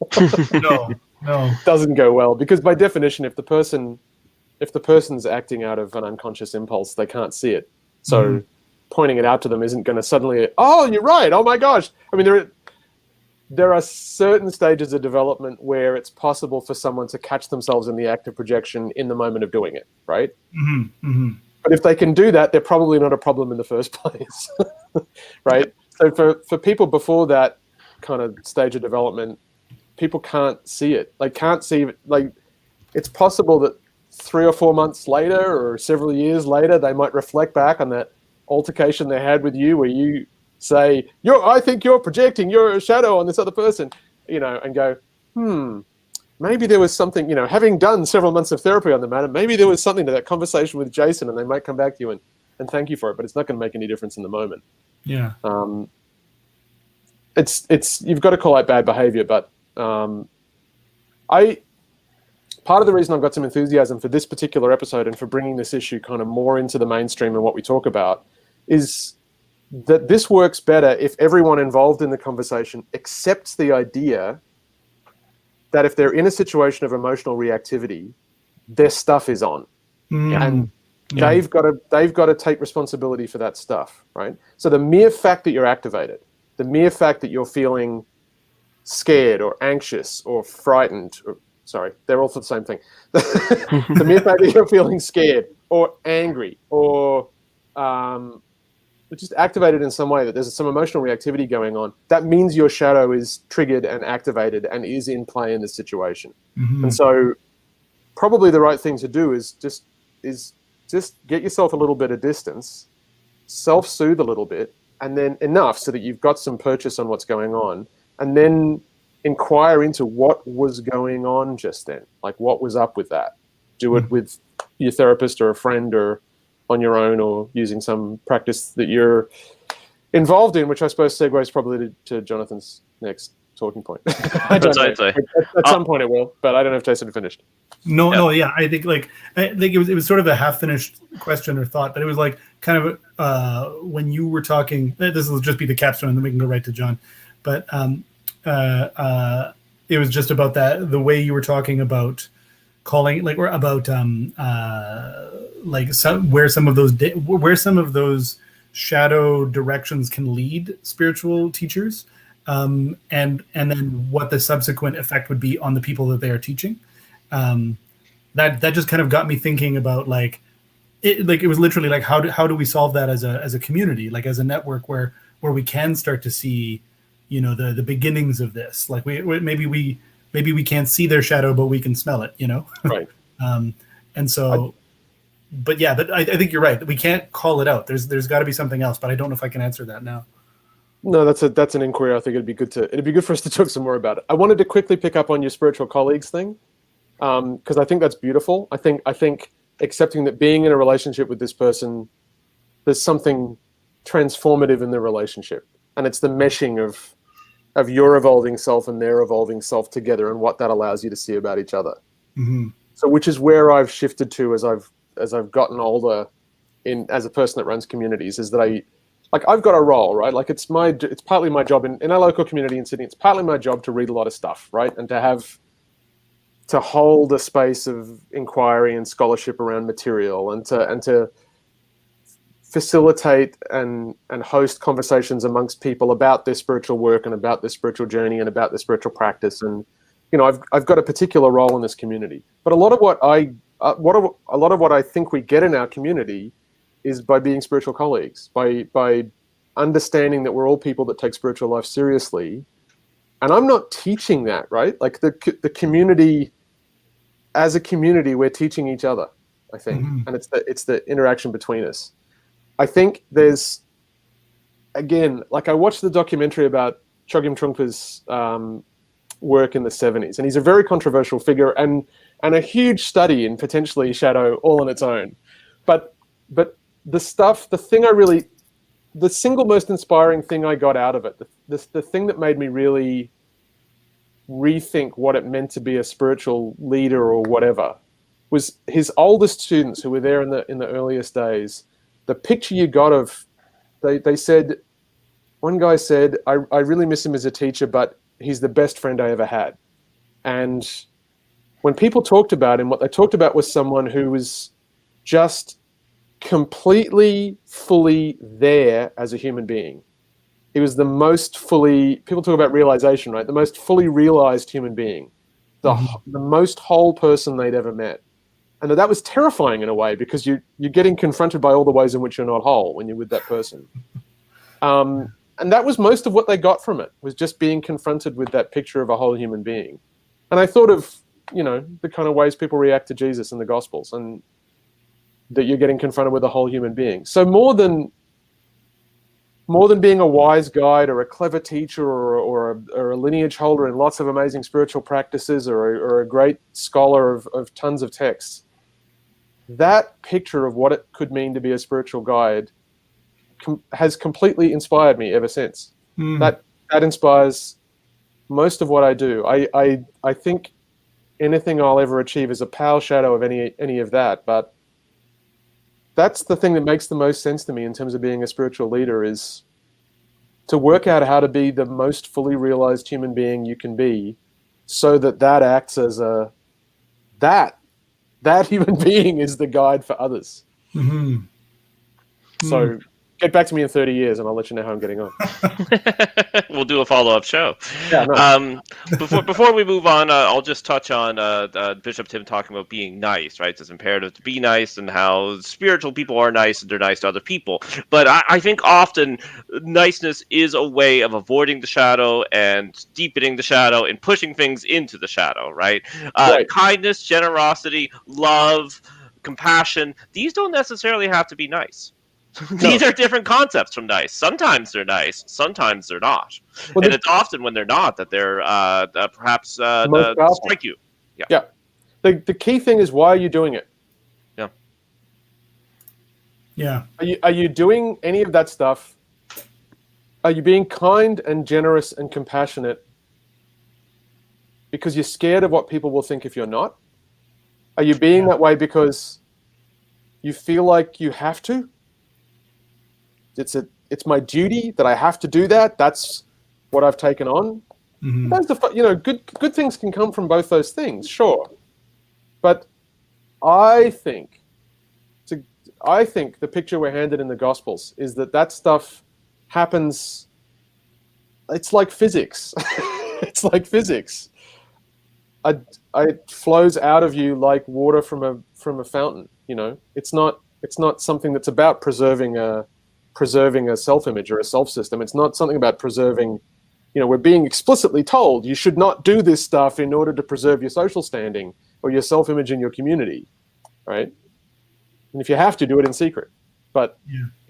No, doesn't go well, because by definition, if the person's acting out of an unconscious impulse, they can't see it. So pointing it out to them isn't going to suddenly, oh, you're right, oh my gosh. I mean, there are certain stages of development where it's possible for someone to catch themselves in the act of projection in the moment of doing it, right? But if they can do that, they're probably not a problem in the first place, right? So for people before that kind of stage of development, people can't see it. Like, can't see it. Like, it's possible that 3 or 4 months later or several years later, they might reflect back on that altercation they had with you where you say, I think you're projecting, you're a shadow on this other person, you know, and go, maybe there was something, you know, having done several months of therapy on the matter, maybe there was something to that conversation with Jason, and they might come back to you and thank you for it, but it's not going to make any difference in the moment. Yeah. It's you've got to call out bad behavior, but part of the reason I've got some enthusiasm for this particular episode and for bringing this issue kind of more into the mainstream and what we talk about is that this works better if everyone involved in the conversation accepts the idea that if they're in a situation of emotional reactivity, their stuff is on, and they've got to take responsibility for that stuff, right? So the mere fact that you're activated, the mere fact that you're feeling scared or anxious or frightened, sorry, they're all the same thing. The mere fact that you're feeling scared or angry or just activated in some way, that there's some emotional reactivity going on, that means your shadow is triggered and activated and is in play in this situation. And so probably the right thing to do is just get yourself a little bit of distance, self-soothe a little bit, and then enough so that you've got some purchase on what's going on, and then inquire into what was going on just then. Like, what was up with that? Do it with your therapist or a friend, or on your own, or using some practice that you're involved in, which I suppose segues probably to Jonathan's next talking point. I don't know. Precisely. At some point it will, but I don't know if Jason finished. No, I think it was sort of a half-finished question or thought, but it was like kind of when you were talking. This will just be the capstone, and then we can go right to John. But it was just about that, the way you were talking about calling, like, or about where some of those shadow directions can lead spiritual teachers, and then what the subsequent effect would be on the people that they are teaching. That just kind of got me thinking about it was literally like how do we solve that as a community, like as a network where we can start to see, the beginnings of this. Like maybe we can't see their shadow, but we can smell it, Right. And so, but I think you're right. We can't call it out. There's got to be something else, but I don't know if I can answer that now. No, that's an inquiry. I think it'd be good for us to talk some more about it. I wanted to quickly pick up on your spiritual colleagues thing, because I think that's beautiful. I think accepting that being in a relationship with this person, there's something transformative in the relationship, and it's the meshing of your evolving self and their evolving self together, and what that allows you to see about each other. Mm-hmm. So, which is where I've shifted to as I've gotten older, as a person that runs communities, is that I've got a role, right? Like it's partly my job in our local community in Sydney. It's partly my job to read a lot of stuff, right? And to hold a space of inquiry and scholarship around material, and to facilitate and host conversations amongst people about their spiritual work and about their spiritual journey and about their spiritual practice. And I've got a particular role in this community. But a lot of what I think we get in our community is by being spiritual colleagues, by understanding that we're all people that take spiritual life seriously. And I'm not teaching that, right? Like the community, as a community, we're teaching each other, I think. Mm-hmm. And it's the interaction between us. I think there's, again, like I watched the documentary about Chogyam Trungpa's work in the 70s, and he's a very controversial figure and a huge study in potentially shadow all on its own. But the single most inspiring thing I got out of it, the thing that made me really rethink what it meant to be a spiritual leader or whatever, was his oldest students who were there in the earliest days. The picture you got of, they said, one guy said, I really miss him as a teacher, but he's the best friend I ever had. And when people talked about him, what they talked about was someone who was just completely, fully there as a human being. He was the most fully, people talk about realization, right? The most fully realized human being, the most whole person they'd ever met. And that was terrifying in a way, because you're getting confronted by all the ways in which you're not whole when you're with that person. And that was most of what they got from it, was just being confronted with that picture of a whole human being. And I thought of, the kind of ways people react to Jesus in the Gospels, and that you're getting confronted with a whole human being. So more than being a wise guide or a clever teacher or a lineage holder in lots of amazing spiritual practices or a great scholar of tons of texts, that picture of what it could mean to be a spiritual guide has completely inspired me ever since. That inspires most of what I do. I think anything I'll ever achieve is a pale shadow of any of that, but that's the thing that makes the most sense to me in terms of being a spiritual leader, is to work out how to be the most fully realized human being you can be, so that acts as that human being is the guide for others. Mm-hmm. So get back to me in 30 years and I'll let you know how I'm getting on. We'll do a follow-up show. Yeah, no. Before we move on, I'll just touch on Bishop Tim talking about being nice, right? It's imperative to be nice, and how spiritual people are nice and they're nice to other people. But I think often niceness is a way of avoiding the shadow and deepening the shadow and pushing things into the shadow, right? Right. Kindness, generosity, love, compassion, these don't necessarily have to be nice. These are different concepts from nice. Sometimes they're nice, sometimes they're not. Well, and it's often when they're not that they're perhaps strike you. Yeah. The key thing is, why are you doing it? Yeah. Yeah. Are you doing any of that stuff? Are you being kind and generous and compassionate because you're scared of what people will think if you're not? Are you being that way because you feel like you have to? It's my duty that I have to do that. That's what I've taken on. Good things can come from both those things, sure. But I think the picture we're handed in the Gospels is that stuff happens. It's like physics. It's like physics. It flows out of you like water from a fountain. It's not something that's about preserving a self-image or a self-system. It's not something about preserving. We're being explicitly told you should not do this stuff in order to preserve your social standing or your self-image in your community, right? And if you have to, do it in secret. But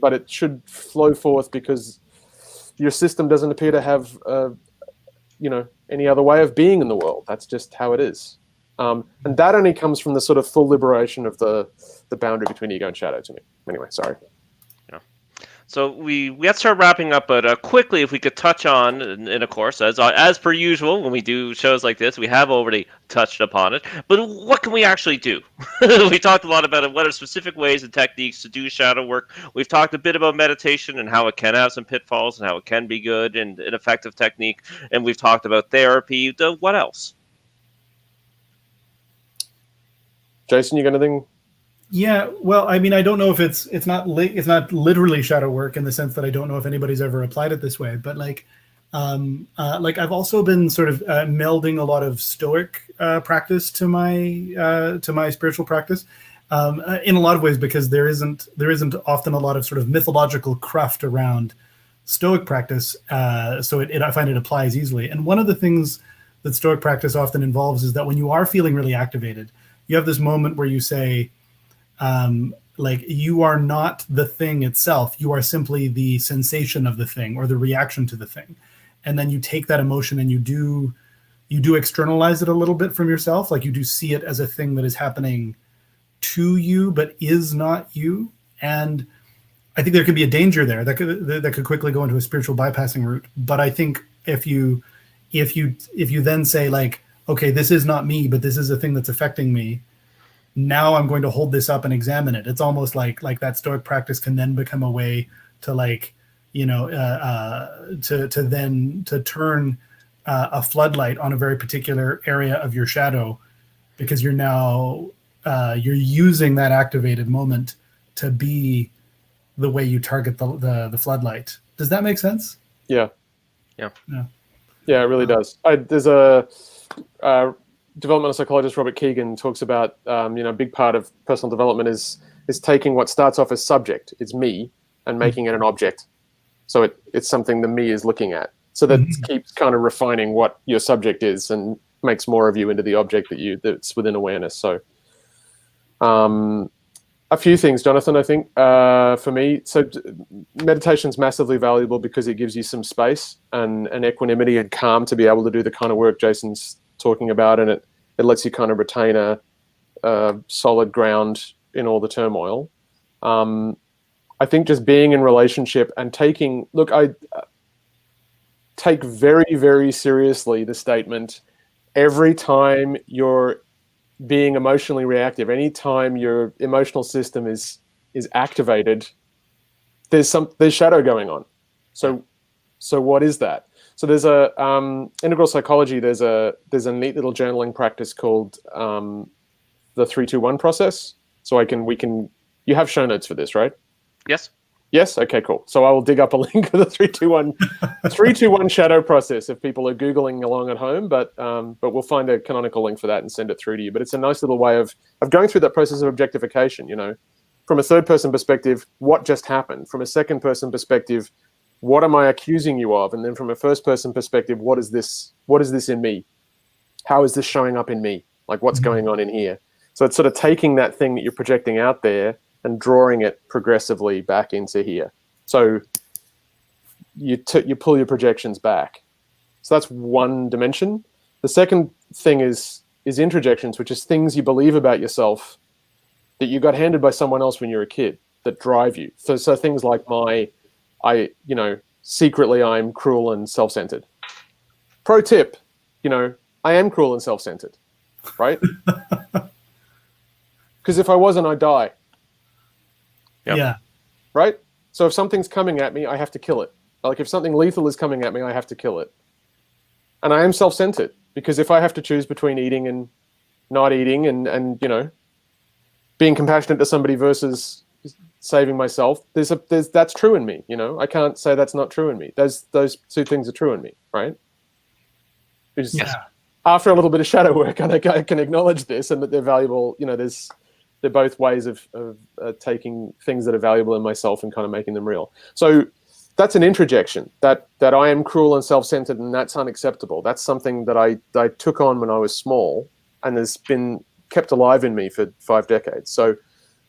it should flow forth because your system doesn't appear to have any other way of being in the world. That's just how it is. And that only comes from the sort of full liberation of the boundary between ego and shadow to me. Anyway, sorry. So we have to start wrapping up, but quickly, if we could touch on, and of course, as per usual, when we do shows like this, we have already touched upon it. But what can we actually do? We talked a lot about it. What are specific ways and techniques to do shadow work? We've talked a bit about meditation and how it can have some pitfalls and how it can be good and an effective technique. And we've talked about therapy. What else? Jason, you got anything? Yeah, well, I mean, I don't know if it's not literally shadow work in the sense that I don't know if anybody's ever applied it this way, but like I've also been sort of melding a lot of Stoic practice to my spiritual practice in a lot of ways, because there isn't often a lot of sort of mythological cruft around Stoic practice, so I find it applies easily. And one of the things that Stoic practice often involves is that when you are feeling really activated, you have this moment where you say, like, you are not the thing itself. You are simply the sensation of the thing or the reaction to the thing. And then you take that emotion and you do externalize it a little bit from yourself. Like, you do see it as a thing that is happening to you, but is not you. And I think there could be a danger there that could quickly go into a spiritual bypassing route. But I think if you then say, like, okay, this is not me, but this is a thing that's affecting me, now I'm going to hold this up and examine it. It's almost like that Stoic practice can then become a way to, like, to turn a floodlight on a very particular area of your shadow, because you're now you're using that activated moment to be the way you target the floodlight. Does that make sense? Yeah, it really does. There's a developmental psychologist, Robert Keegan, talks about a big part of personal development is taking what starts off as subject, it's me, and making it an object. So it's something the me is looking at. So that keeps kind of refining what your subject is and makes more of you into the object that's within awareness. So a few things, Jonathan, I think, for me. So meditation's massively valuable because it gives you some space and equanimity and calm to be able to do the kind of work Jason's talking about, and it lets you kind of retain a solid ground in all the turmoil. I think just being in relationship and I take very, very seriously the statement, every time you're being emotionally reactive, anytime your emotional system is activated, there's shadow going on. So what is that? So there's a integral psychology. There's a neat little journaling practice called the 3-2-1 process. So you have show notes for this, right? Yes. Yes. Okay. Cool. So I will dig up a link for the 3-2-1 shadow process if people are Googling along at home. But we'll find a canonical link for that and send it through to you. But it's a nice little way of going through that process of objectification. From a third person perspective, what just happened? From a second person perspective, what am I accusing you of? And then from a first person perspective, what is this in me? How is this showing up in me? Like, what's going on in here? So it's sort of taking that thing that you're projecting out there and drawing it progressively back into here. So you pull your projections back. So that's one dimension. The second thing is introjections, which is things you believe about yourself that you got handed by someone else when you were a kid that drive you. So things like secretly I'm cruel and self-centered. Pro tip, I am cruel and self-centered, right? Because if I wasn't, I'd die. Yep. Yeah. Right? So if something's coming at me, I have to kill it. Like if something lethal is coming at me, I have to kill it. And I am self-centered, because if I have to choose between eating and not eating and being compassionate to somebody versus saving myself, that's true in me. I can't say that's not true in me. Those two things are true in me, right? Yeah. After a little bit of shadow work, I can acknowledge this and that they're valuable. They're both ways of taking things that are valuable in myself and kind of making them real. So that's an introjection, that I am cruel and self-centered, and that's unacceptable. That's something that I took on when I was small and has been kept alive in me for 5 decades. So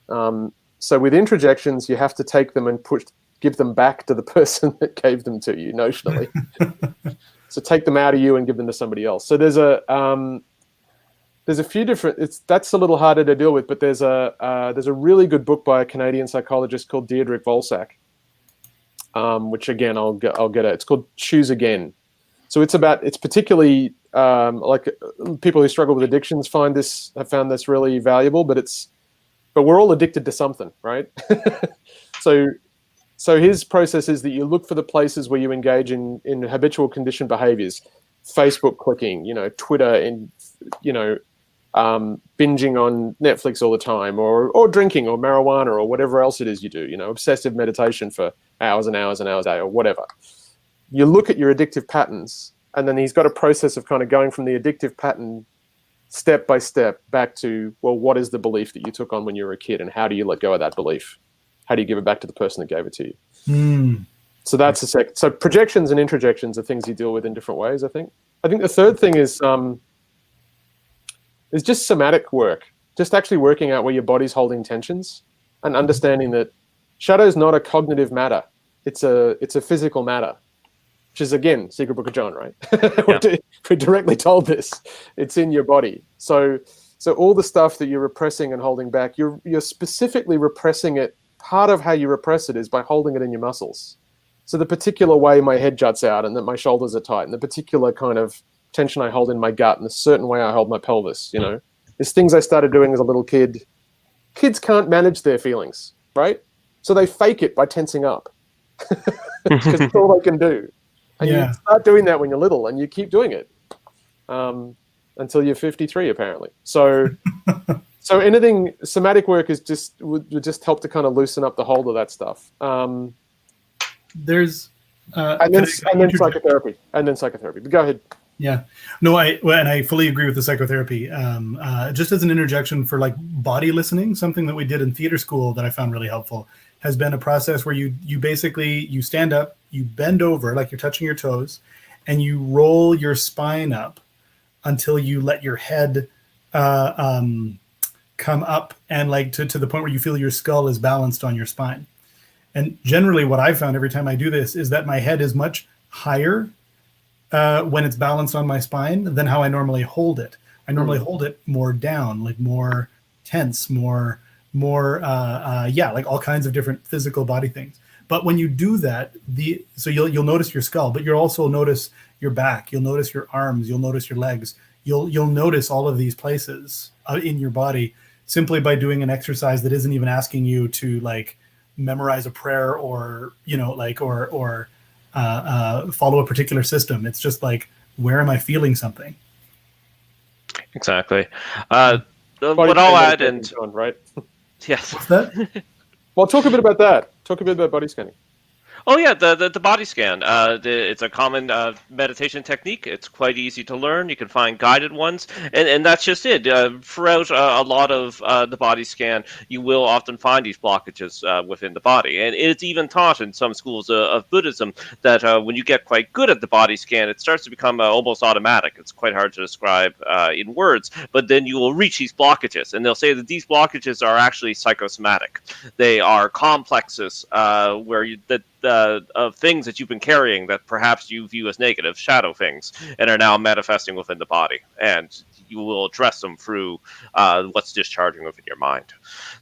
with introjections, you have to take them and give them back to the person that gave them to you, notionally. So take them out of you and give them to somebody else. So there's a few different. That's a little harder to deal with, but there's a really good book by a Canadian psychologist called Deirdre Volsack, which again I'll get at. It's called Choose Again. So it's particularly like people who struggle with addictions have found this really valuable. But we're all addicted to something, right? So his process is that you look for the places where you engage in habitual conditioned behaviors, Facebook clicking, Twitter, and binging on Netflix all the time, or drinking, or marijuana, or whatever else it is you do. Obsessive meditation for hours and hours and hours a day, or whatever. You look at your addictive patterns, and then he's got a process of kind of going from the addictive pattern step by step back to, well, what is the belief that you took on when you were a kid, and how do you let go of that belief? How do you give it back to the person that gave it to you? So that's the second. So projections and introjections are things you deal with in different ways, I think. I think the third thing is just somatic work, just actually working out where your body's holding tensions and understanding that shadow is not a cognitive matter. It's a physical matter, which is, again, Secret Book of John, right? Yeah. We're directly told this. It's in your body. So all the stuff that you're repressing and holding back, you're specifically repressing it. Part of how you repress it is by holding it in your muscles. So the particular way my head juts out and that my shoulders are tight, and the particular kind of tension I hold in my gut, and the certain way I hold my pelvis, there's things I started doing as a little kid. Kids can't manage their feelings, right? So they fake it by tensing up because it's all they can do. And you start doing that when you're little, and you keep doing it until you're 53, apparently. So anything somatic work would just help to kind of loosen up the hold of that stuff. There's and then psychotherapy. But go ahead. Yeah, no, I fully agree with the psychotherapy. Just as an interjection for like body listening, something that we did in theater school that I found really helpful has been a process where you basically stand up, you bend over like you're touching your toes, and you roll your spine up until you let your head come up and like to the point where you feel your skull is balanced on your spine. And generally what I've found every time I do this is that my head is much higher when it's balanced on my spine than how I normally hold it. I normally hold it more down, like more tense, more like all kinds of different physical body things. But when you do that, so you'll notice your skull, but you'll also notice your back, you'll notice your arms, you'll notice your legs, you'll notice all of these places in your body simply by doing an exercise that isn't even asking you to like memorize a prayer or follow a particular system. It's just like, where am I feeling something? Exactly. What I'll add, and right? Yes. What's that? Well, talk a bit about that. Talk a bit about body scanning. Oh yeah, the body scan. It's a common meditation technique. It's quite easy to learn. You can find guided ones, and that's just it. Throughout a lot of the body scan, you will often find these blockages within the body, and it's even taught in some schools of Buddhism that when you get quite good at the body scan, it starts to become almost automatic. It's quite hard to describe in words, but then you will reach these blockages, and they'll say that these blockages are actually psychosomatic. They are complexes where of things that you've been carrying that perhaps you view as negative, shadow things, and are now manifesting within the body. And you will address them through what's discharging within your mind.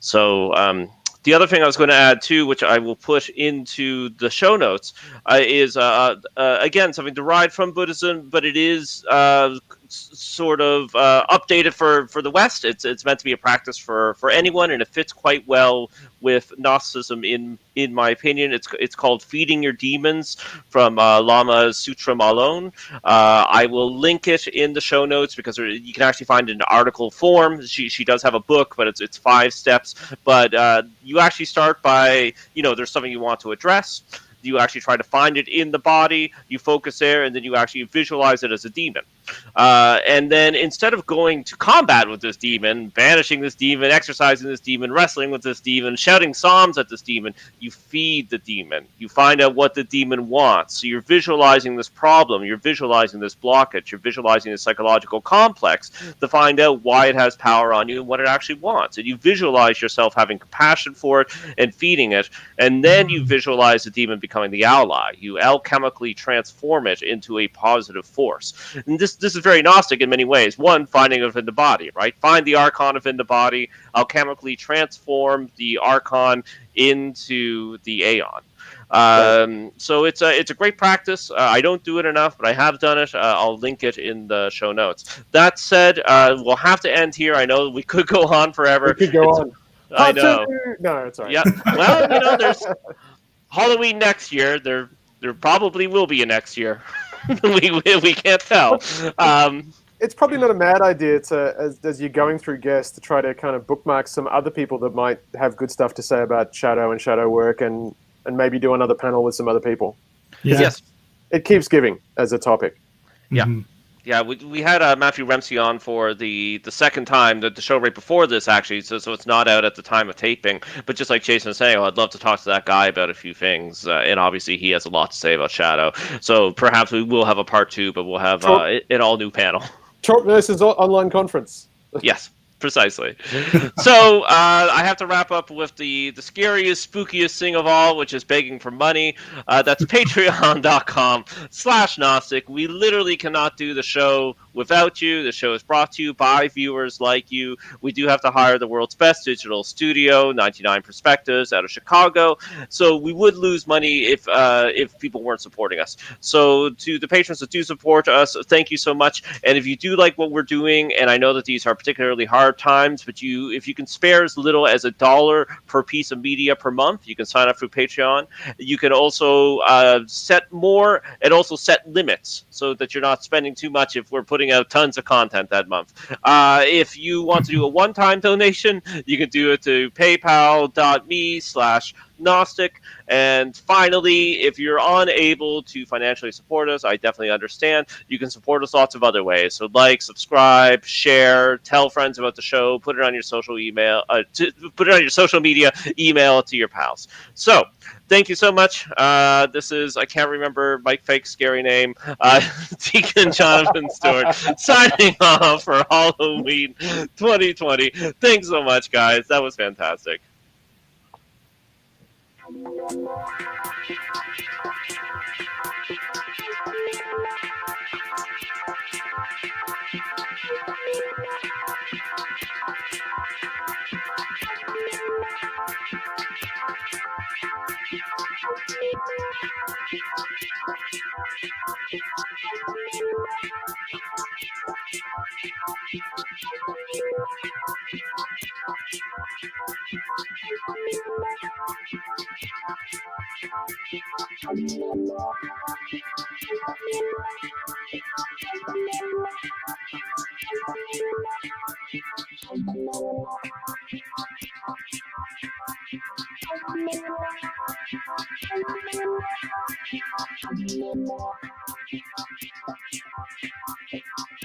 So The other thing I was going to add too, which I will put into the show notes, is again something derived from Buddhism, but it is sort of updated for the West. It's meant to be a practice for anyone, and it fits quite well with Gnosticism in my opinion. It's called Feeding Your Demons from Lama Sutra Malone. I will link it in the show notes because you can actually find it in article form. She does have a book, but it's 5 steps. But you actually start by, there's something you want to address. You actually try to find it in the body, you focus there, and then you actually visualize it as a demon. And then instead of going to combat with this demon, banishing this demon, exercising this demon, wrestling with this demon, shouting psalms at this demon, you feed the demon. You find out what the demon wants. So you're visualizing this problem, you're visualizing this blockage, you're visualizing this psychological complex to find out why it has power on you and what it actually wants. And you visualize yourself having compassion for it and feeding it, and then you visualize the demon becoming the ally. You alchemically transform it into a positive force. And this is very Gnostic in many ways. One, finding it within the body, right? Find the archon within the body, alchemically transform the archon into the aeon. So it's a great practice. I don't do it enough, but I have done it. I'll link it in the show notes. That said, we'll have to end here. I know we could go on forever. We could go on. I know. No, it's all right. Yeah. Well, there's Halloween next year. There probably will be a next year. we can't tell. It's probably not a mad idea to, as you're going through guests, to try to kind of bookmark some other people that might have good stuff to say about shadow and shadow work, and maybe do another panel with some other people. Yeah. Yes. It keeps giving as a topic. Yeah. Yeah, we had Matthew Remsey on for the second time, the show right before this, actually, so it's not out at the time of taping. But just like Jason was saying, I'd love to talk to that guy about a few things, and obviously he has a lot to say about Shadow. So perhaps we will have a part 2, but we'll have an all-new panel. Talk Gnosis online conference. Yes. Precisely. So I have to wrap up with the scariest, spookiest thing of all, which is begging for money. That's patreon.com/Gnostic. We literally cannot do the show without you. The show is brought to you by viewers like you. We do have to hire the world's best digital studio, 99 Perspectives, out of Chicago. So we would lose money if people weren't supporting us. So to the patrons that do support us, thank you so much. And if you do like what we're doing, and I know that these are particularly hard times, but if you can spare as little as $1 per piece of media per month, you can sign up through Patreon. You can also set more and also set limits so that you're not spending too much if we're putting out tons of content that month. If you want to do a one-time donation, you can do it to paypal.me/Gnostic. And finally, if you're unable to financially support us, I definitely understand. You can support us lots of other ways. So subscribe, share, tell friends about the show, put it on your social media, email it to your pals. So thank you so much. This is, I can't remember Mike Fake's scary name, Deacon Jonathan Stewart, signing off for Halloween 2020. Thanks so much, guys. That was fantastic.